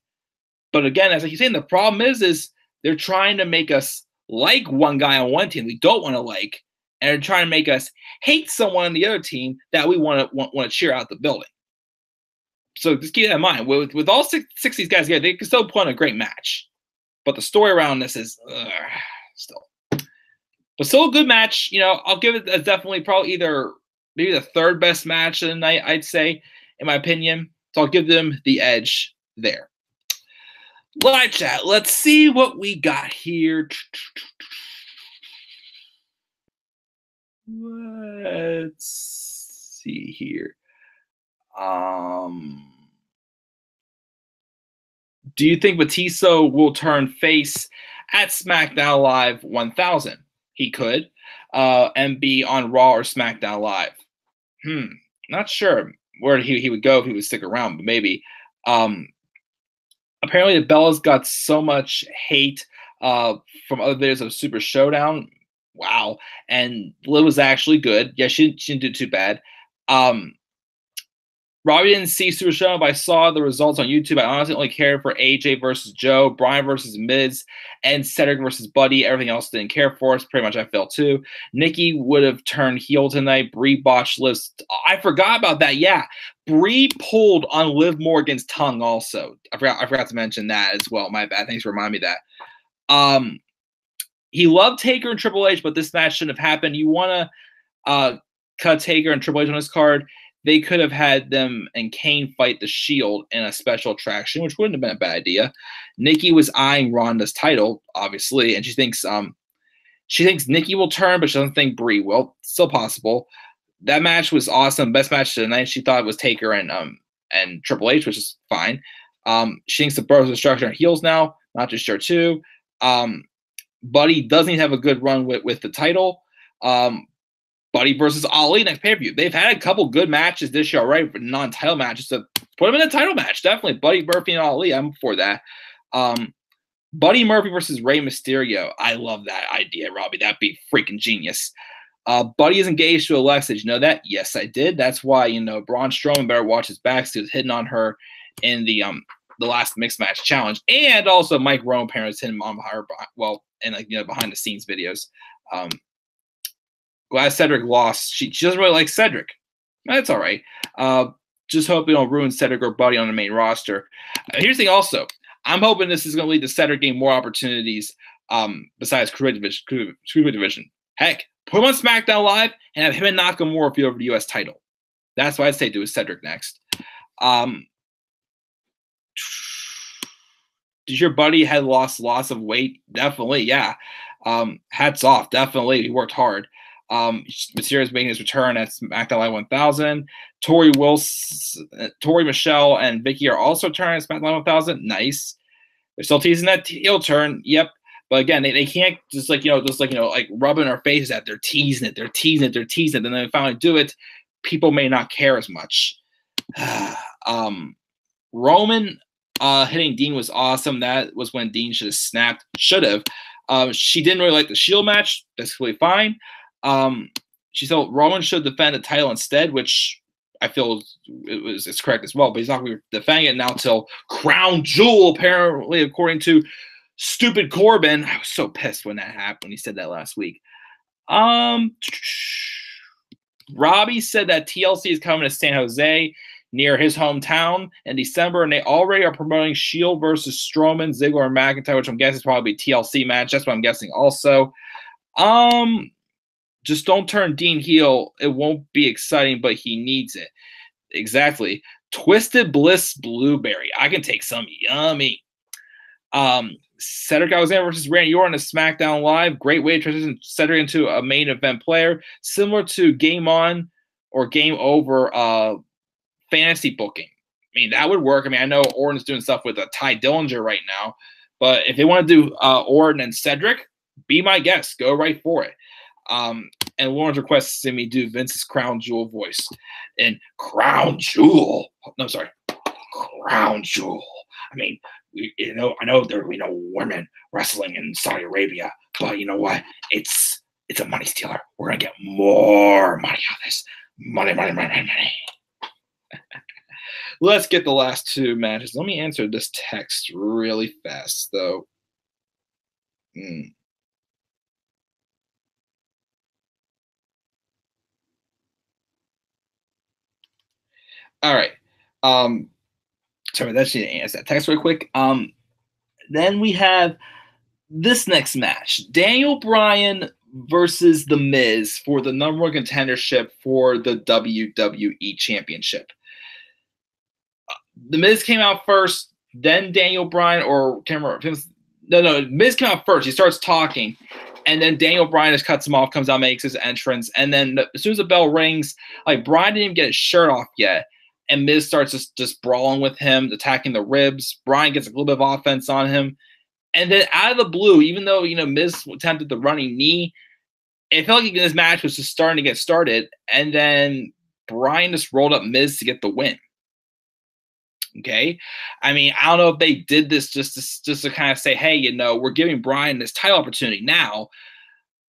But again, as I keep saying, the problem is they're trying to make us like one guy on one team we don't want to like, and they're trying to make us hate someone on the other team that we want to cheer out the building. So just keep that in mind. With all 6 of these guys together, they can still put on a great match. But the story around this is still. But still a good match. I'll give it as definitely probably either maybe the third best match of the night, I'd say, in my opinion. So I'll give them the edge there. Live chat. Let's see what we got here. Let's see here. Do you think Batista will turn face at SmackDown Live 1000? He could. And be on Raw or SmackDown Live. Not sure where he would go if he would stick around, but maybe. Apparently, the Bellas got so much hate from other videos of Super Showdown. Wow. And Liv was actually good. Yeah, she didn't do too bad. Robbie didn't see Super Showdown, but I saw the results on YouTube. I honestly only cared for AJ versus Joe, Brian versus Miz, and Cedric versus Buddy. Everything else didn't care for us. Pretty much I felt too. Nikki would have turned heel tonight. Brie botched Liv's. I forgot about that. Yeah. Brie pulled on Liv Morgan's tongue also. I forgot to mention that as well. My bad. Thanks for reminding me that. He loved Taker and Triple H, but this match shouldn't have happened. You want to cut Taker and Triple H on his card. They could have had them and Kane fight the Shield in a special attraction, which wouldn't have been a bad idea. Nikki was eyeing Ronda's title, obviously, and she thinks Nikki will turn, but she doesn't think Brie will. Still possible. That match was awesome. Best match of the night. She thought it was Taker and Triple H, which is fine. She thinks the Bros Destruction are heels now. Not too sure too. Buddy does need to have a good run with the title. Buddy versus Ali next pay-per-view. They've had a couple good matches this year, right? But non-title matches. So put them in a title match, definitely. Buddy Murphy and Ali. I'm for that. Buddy Murphy versus Rey Mysterio. I love that idea, Robbie. That'd be freaking genius. Buddy is engaged to Alexa. Did you know that? Yes, I did. That's why, Braun Strowman better watch his back. He was hitting on her in the last mixed match challenge. And also Mike Rowan apparently was hitting him on her, behind the scenes videos. Glad Cedric lost. She doesn't really like Cedric. That's all right. Just hope we don't ruin Cedric or Buddy on the main roster. Here's the thing also. I'm hoping this is going to lead to Cedric getting more opportunities besides Cruiserweight division. Heck, put him on SmackDown Live and have him and Nakamura fight over the U.S. title. That's what I'd say do with Cedric next. Did your buddy had lost lots of weight? Definitely, yeah. Hats off. Definitely. He worked hard. Mysterio's making his return at SmackDown Live 1000. Tori Michelle, and Vicky are also turning at SmackDown Live 1000. Nice. They're still teasing that heel turn. Yep. But again, they can't just rubbing our faces at. They're teasing it. And then they finally do it. People may not care as much. Roman hitting Dean was awesome. That was when Dean should have snapped. Should have. She didn't really like the Shield match. That's completely fine. She thought Roman should defend the title instead, which I feel is correct as well. But he's not going to be defending it now till Crown Jewel, apparently, according to stupid Corbin. I was so pissed when that happened, when he said that last week. Robbie said that TLC is coming to San Jose, near his hometown, in December, and they already are promoting Shield versus Strowman, Ziggler, and McIntyre, which I'm guessing is probably a TLC match. That's what I'm guessing also. Just don't turn Dean heel. It won't be exciting, but he needs it. Exactly. Twisted Bliss Blueberry. I can take some. Yummy. Cedric Alexander versus Randy Orton at SmackDown Live. Great way to transition Cedric into a main event player, similar to Game On or Game Over fantasy booking. I mean, that would work. I mean, I know Orton's doing stuff with Ty Dillinger right now, but if they want to do Orton and Cedric, be my guest. Go right for it. And Lauren's requested me do Vince's Crown Jewel voice. And Crown Jewel. No, sorry. Crown Jewel. I mean, I know there will be no women wrestling in Saudi Arabia, but you know what? It's a money stealer. We're gonna get more money out of this. Money. Let's get the last two matches. Let me answer this text really fast, though. All right. Sorry, that should answer that text real quick. Then we have this next match. Daniel Bryan versus The Miz for the number one contendership for the WWE Championship. The Miz came out first, then Daniel Bryan, or can't remember. No, Miz came out first. He starts talking, and then Daniel Bryan just cuts him off, comes out, makes his entrance, and then as soon as the bell rings, like Bryan didn't even get his shirt off yet, and Miz starts just brawling with him, attacking the ribs. Bryan gets a little bit of offense on him, and then out of the blue, even though Miz attempted the running knee, it felt like this match was just starting to get started, and then Bryan just rolled up Miz to get the win. Okay, I mean, I don't know if they did this just to kind of say, hey, we're giving Bryan this title opportunity now,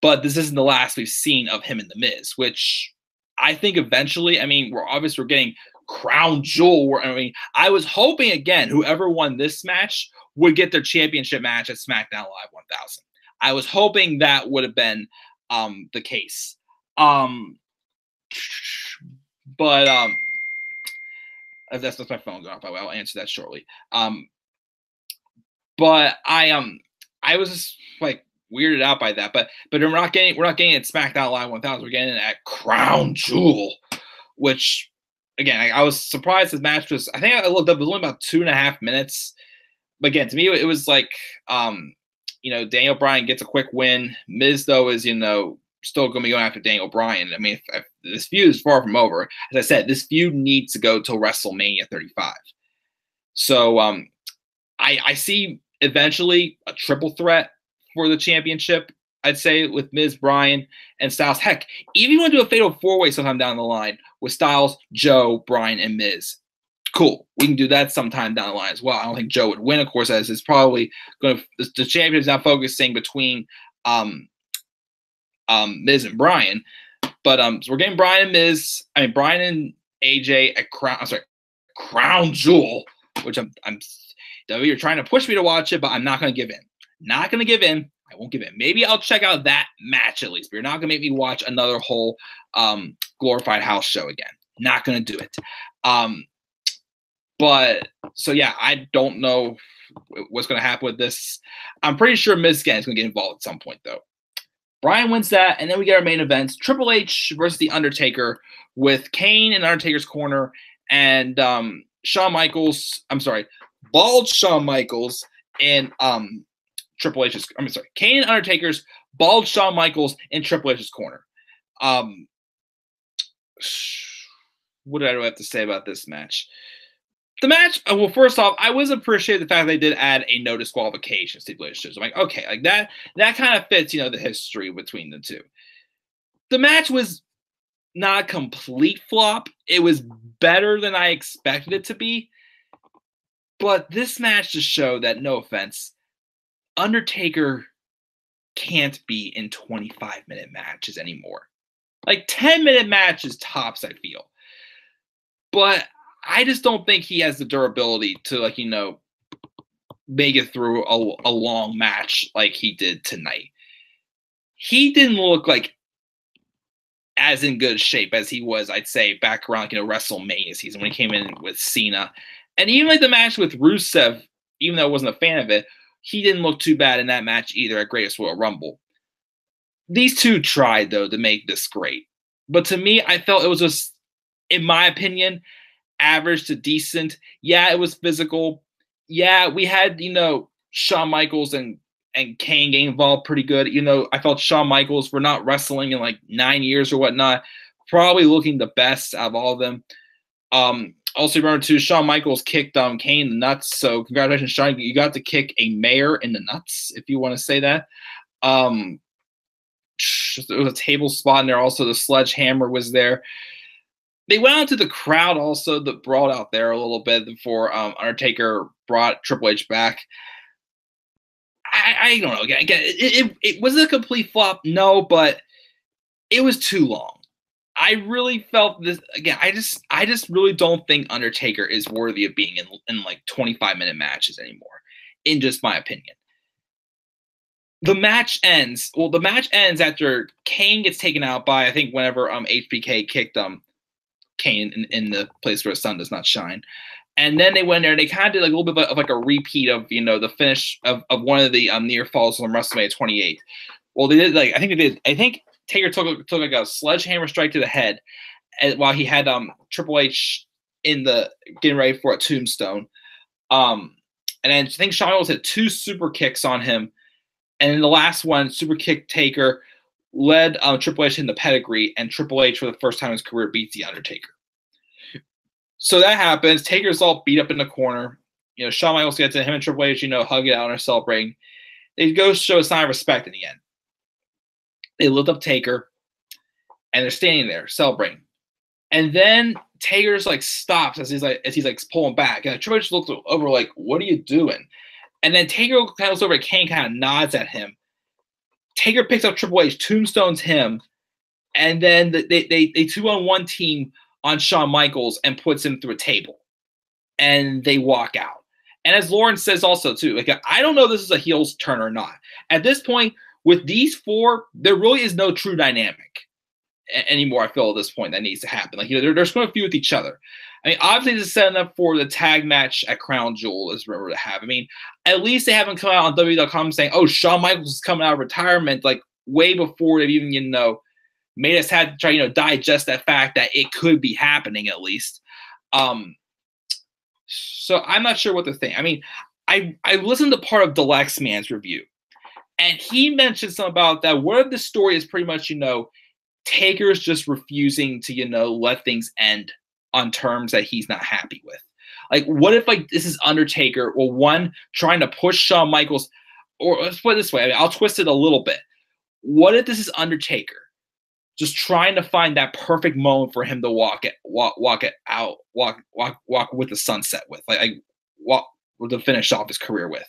but this isn't the last we've seen of him and The Miz, which I think eventually, I mean, we're getting crown jewel. I mean, I was hoping, again, whoever won this match would get their championship match at SmackDown Live 1000. I was hoping that would have been the case. But that's my phone going off. I'll answer that shortly. But I was just like weirded out by that. But we're not getting it SmackDown Live 1000. We're getting it at Crown Jewel, which again I was surprised this match was. I think I looked up. It was only about 2.5 minutes. But again, to me it was like Daniel Bryan gets a quick win. Miz though is still going to be going after Daniel Bryan. I mean, if this feud is far from over. As I said, this feud needs to go till WrestleMania 35. So I see eventually a triple threat for the championship, I'd say, with Miz, Bryan, and Styles. Heck, even if you want to do a fatal four-way sometime down the line with Styles, Joe, Bryan, and Miz. Cool. We can do that sometime down the line as well. I don't think Joe would win, of course, as it's probably going to – the champion is now focusing between Miz and Bryan. But so we're getting Bryan and AJ at Crown Jewel, which you're trying to push me to watch it, but I'm not going to give in. Not going to give in. I won't give in. Maybe I'll check out that match at least, but you're not going to make me watch another whole glorified house show again. Not going to do it. But so yeah, I don't know what's going to happen with this. I'm pretty sure Miz is going to get involved at some point though. Bryan wins that, and then we get our main events: Triple H versus The Undertaker, with Kane in Undertaker's corner and bald Shawn Michaels and Triple H's. Kane and Undertaker's bald Shawn Michaels in Triple H's corner. What do I have to say about this match? The match, well, first off, I was appreciating the fact they did add a no disqualification stipulation. So I'm like, okay, like that kind of fits, the history between the two. The match was not a complete flop. It was better than I expected it to be. But this match just showed that, no offense, Undertaker can't be in 25-minute matches anymore. Like 10-minute matches tops, I feel. But I just don't think he has the durability to, make it through a long match like he did tonight. He didn't look like as in good shape as he was, I'd say, back around, WrestleMania season when he came in with Cena. And even like the match with Rusev, even though I wasn't a fan of it, he didn't look too bad in that match either at Greatest Royal Rumble. These two tried, though, to make this great. But to me, I felt it was just, in my opinion, average to decent. Yeah, it was physical. Yeah, we had, Shawn Michaels and Kane getting involved pretty good. I felt Shawn Michaels for not wrestling in like 9 years or whatnot, probably looking the best out of all of them. Also remember too, Shawn Michaels kicked Kane in the nuts. So congratulations, Shawn. You got to kick a mayor in the nuts, if you want to say that. There was a table spot in there. Also, the sledgehammer was there. They went out to the crowd also that brought out there a little bit before Undertaker brought Triple H back. I don't know. Again, it wasn't a complete flop, no, but it was too long. I really felt this again. I just really don't think Undertaker is worthy of being in like 25-minute matches anymore, in just my opinion. The match ends. Well, the match ends after Kane gets taken out by, I think, whenever HBK kicked Kane in the place where the sun does not shine. And then they went there and they kind of did like a little bit of like a repeat of, the finish of one of the near falls from WrestleMania 28. Well, they did I think they did. I think Taker took like a sledgehammer strike to the head, while he had Triple H in the getting ready for a tombstone. And then I think Shawn Michaels had 2 super kicks on him, and in the last one, super kick Taker led Triple H in the pedigree, and Triple H for the first time in his career beats the Undertaker. So that happens. Taker's all beat up in the corner. Shawn Michaels gets to him and Triple H, hug it out and are celebrating. They go show a sign of respect in the end. They lift up Taker, and they're standing there celebrating. And then Taker's stops as he's pulling back, and Triple H looks over "What are you doing?" And then Taker kind of looks over at Kane, kind of nods at him. Taker picks up Triple H, tombstones him, and then they 2-on-1 team on Shawn Michaels and puts him through a table, and they walk out. And as Lauren says also too, I don't know if this is a heel's turn or not. At this point, with these 4, there really is no true dynamic anymore. I feel at this point that needs to happen. They're just going to feud with each other. I mean, obviously this is setting up for the tag match at Crown Jewel is remember to have. I mean, at least they haven't come out on WWE.com saying, "Oh, Shawn Michaels is coming out of retirement," way before they've even made us have to try digest that fact that it could be happening at least. So I'm not sure what to think. I mean, I listened to part of Deluxe Man's review, and he mentioned something about that. What if the story is pretty much Taker's just refusing to let things end on terms that he's not happy with. What if this is Undertaker, or one trying to push Shawn Michaels, or let's put it this way, I mean, I'll twist it a little bit. What if this is Undertaker just trying to find that perfect moment for him to walk with the sunset with, walk to finish off his career with,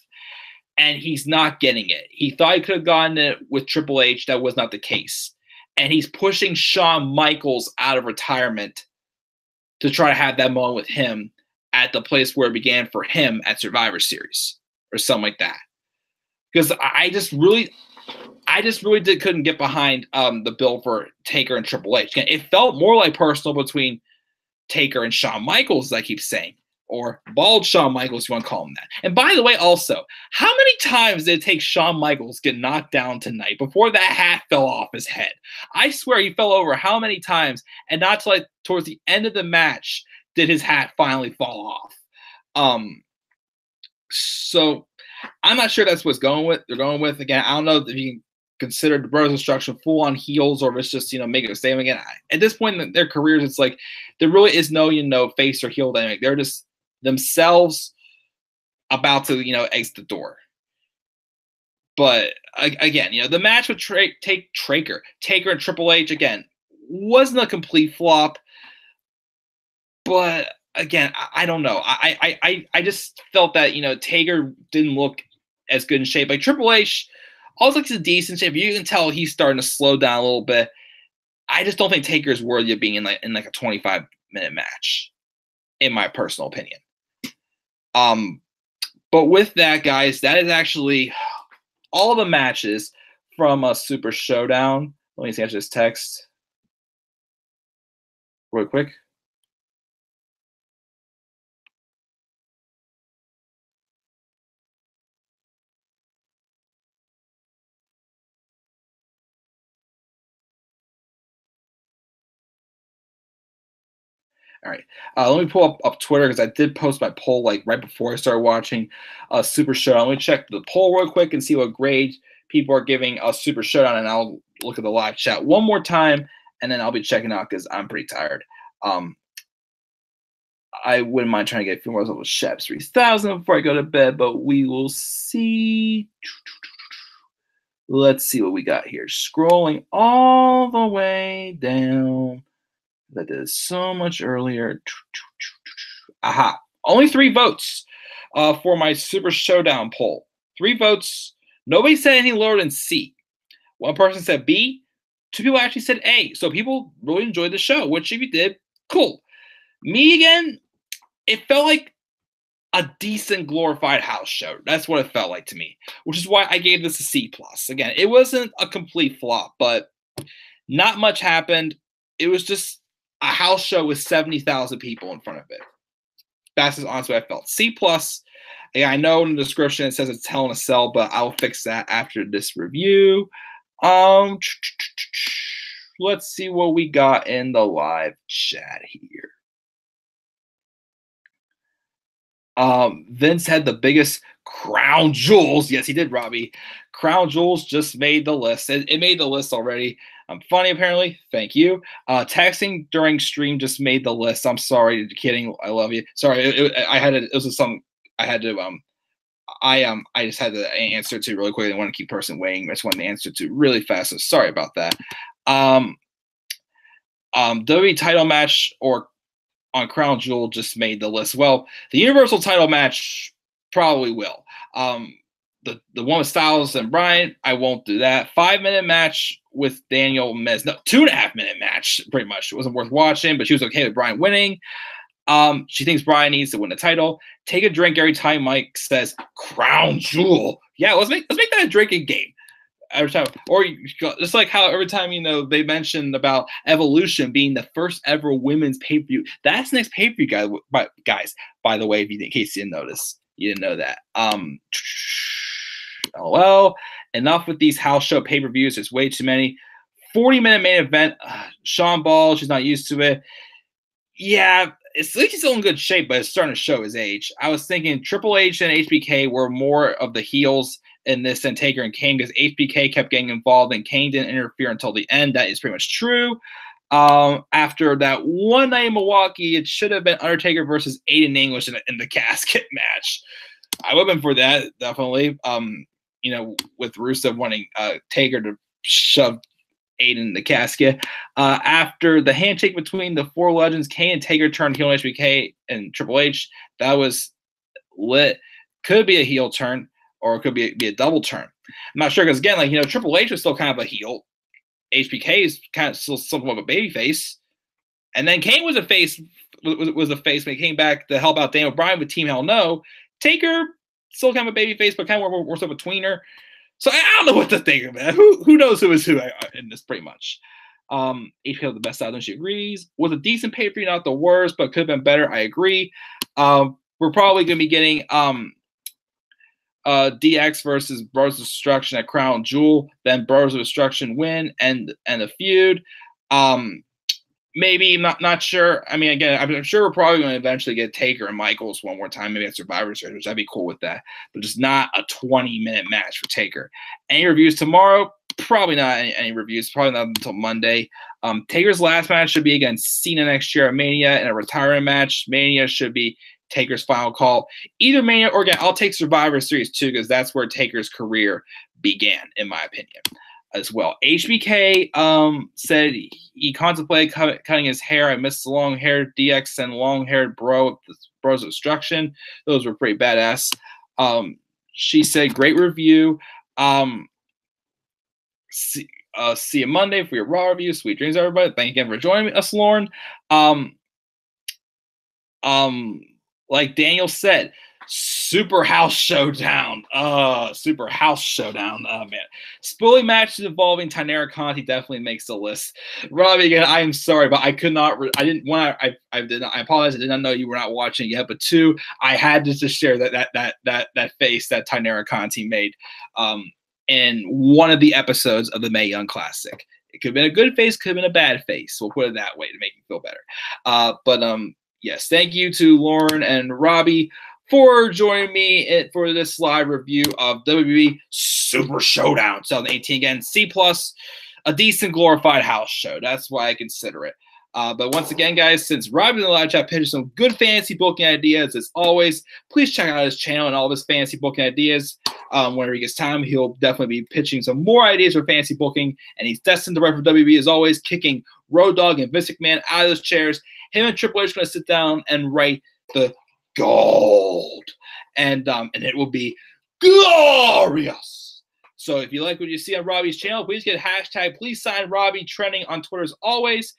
and he's not getting it. He thought he could have gotten it with Triple H. That was not the case, and he's pushing Shawn Michaels out of retirement to try to have that moment with him at the place where it began for him at Survivor Series or something like that. Because I just really couldn't get behind the bill for Taker and Triple H. It felt more like personal between Taker and Shawn Michaels, as I keep saying, or bald Shawn Michaels, you want to call him that. And by the way, also, how many times did it take Shawn Michaels get knocked down tonight before that hat fell off his head? I swear he fell over how many times, and not till towards the end of the match did his hat finally fall off. So I'm not sure that's what's they're going with. Again, I don't know if you can consider the Brothers Destruction full on heels, or if it's just making a statement again. At this point in their careers, it's there really is no face or heel dynamic. They're just themselves about to exit the door. But again, the match with Taker and Triple H again wasn't a complete flop. But again, I don't know. I just felt that Taker didn't look as good in shape. Triple H also looks in decent shape. You can tell he's starting to slow down a little bit. I just don't think Taker is worthy of being in a 25-minute match, in my personal opinion. But with that, guys, that is actually all the matches from a Super Showdown. Let me see this text real quick. All right. Let me pull up Twitter, because I did post my poll right before I started watching Super Showdown. Let me check the poll real quick and see what grade people are giving Super Showdown, and I'll look at the live chat one more time, and then I'll be checking out because I'm pretty tired. I wouldn't mind trying to get a few more of those Sheps 3000 before I go to bed, but we will see. Let's see what we got here. Scrolling all the way down. That is so much earlier. Aha. Only 3 votes for my Super Showdown poll. 3 votes. Nobody said anything lower than C. One person said B. 2 people actually said A. So people really enjoyed the show, which if you did, cool. Me again, it felt like a decent glorified house show. That's what it felt like to me, which is why I gave this a C+. Again, it wasn't a complete flop, but not much happened. It was just a house show with 70,000 people in front of it. That's as honestly I felt. C+. Yeah, I know in the description it says it's hell in a cell, but I'll fix that after this review. Um, let's see what we got in the live chat here. Vince had the biggest crown jewels. Yes, he did, Robbie. Crown jewels just made the list. It made the list already. I'm funny, apparently. Thank you. Texting during stream just made the list. I'm sorry, kidding. I love you. Sorry, I had to. It was some. I had to. I just had to answer to really quickly. I want to keep person waiting. I just wanted to answer to really fast. So sorry about that. WWE title match or on Crown Jewel just made the list. Well, the Universal title match probably will. The one with Styles and Bryan, I won't do that. 5-minute match with Daniel Miz. No, 2.5-minute match, pretty much. It wasn't worth watching, but she was okay with Bryan winning. She thinks Bryan needs to win the title. Take a drink every time Mike says Crown Jewel. Yeah, let's make that a drinking game. Every time, or just like how every time they mentioned about Evolution being the first ever women's pay-per-view. That's next pay-per-view, guys. By the way, in case you didn't notice, you didn't know that. Well, enough with these house show pay-per-views. There's way too many. 40-minute main event. Sean Ball, she's not used to it. Yeah, it's like he's still in good shape, but it's starting to show his age. I was thinking Triple H and HBK were more of the heels in this than Taker and Kane because HBK kept getting involved and Kane didn't interfere until the end. That is pretty much true. After that one night in Milwaukee, it should have been Undertaker versus Aiden English in the casket match. I would have been for that, definitely. With Rusev wanting Taker to shove Aiden in the casket. After the handshake between the four legends, Kane and Taker turned heel on HBK and Triple H. That was lit. Could be a heel turn. Or it could be a double turn. I'm not sure because again, Triple H was still kind of a heel. HBK is kind of still somewhat of a baby face, and then Kane was a face. Was a face when he came back to help out Daniel Bryan with Team Hell No. Taker still kind of a baby face, but kind of more of a tweener. So I don't know what to think of that. Who knows who is who in this pretty much. HBK was the best out, and she agrees. Was a decent pay-per-view, not the worst, but could have been better. I agree. We're probably going to be getting DX versus Brothers of Destruction at Crown Jewel, then Brothers of Destruction win and a feud. Maybe not sure. I mean, again, I'm sure we're probably going to eventually get Taker and Michaels one more time, maybe at Survivor Series, which I'd be cool with that. But just not a 20-minute match for Taker. Any reviews tomorrow? Probably not any reviews. Probably not until Monday. Taker's last match should be against Cena next year at Mania in a retirement match. Mania should be Taker's final call. Either Mania or again, I'll take Survivor Series too because that's where Taker's career began, in my opinion, as well. HBK said he contemplated cutting his hair. I miss the long-haired DX and long-haired Bros of Destruction. Those were pretty badass. She said, great review. See you Monday for your Raw review. Sweet dreams, everybody. Thank you again for joining us, Lauren. Like Daniel said, Super House Showdown. Super House Showdown. Oh, man. Spooling matches involving Taynara Conti definitely makes the list. Robbie, again, I am sorry, but I could not. I didn't want to. I did not. I apologize. I did not know you were not watching yet. But two, I had to just share that face that Taynara Conti made in one of the episodes of the Mae Young Classic. It could have been a good face, could have been a bad face. We'll put it that way to make me feel better. Yes, thank you to Lauren and Robbie for joining me for this live review of WWE Super Showdown 2018. Again, C+, a decent glorified house show. That's why I consider it. But once again, guys, since Robbie in the live chat pitched some good fantasy booking ideas, as always, please check out his channel and all of his fantasy booking ideas. Whenever he gets time, he'll definitely be pitching some more ideas for fantasy booking, and he's destined to write for WWE as always, kicking Road Dogg and Vince McMahon out of those chairs. Him and Triple H are going to sit down and write the gold, and it will be glorious. So if you like what you see on Robbie's channel, please get hashtag please sign Robbie trending on Twitter as always.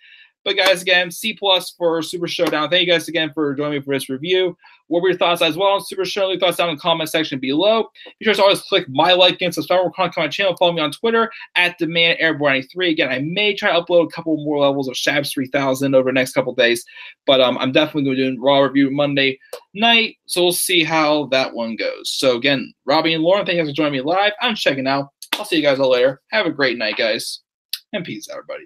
But guys, again, C+ for Super Showdown. Thank you guys again for joining me for this review. What were your thoughts as well on Super Showdown? Leave thoughts down in the comment section below. Be sure to always click my like and subscribe to my channel. Follow me on Twitter at DemandAirborne93. Again, I may try to upload a couple more levels of Shabs 3000 over the next couple days, but I'm definitely going to do a Raw review Monday night, so we'll see how that one goes. So again, Robbie and Lauren, thank you guys for joining me live. I'm checking out. I'll see you guys all later. Have a great night, guys. And peace, everybody.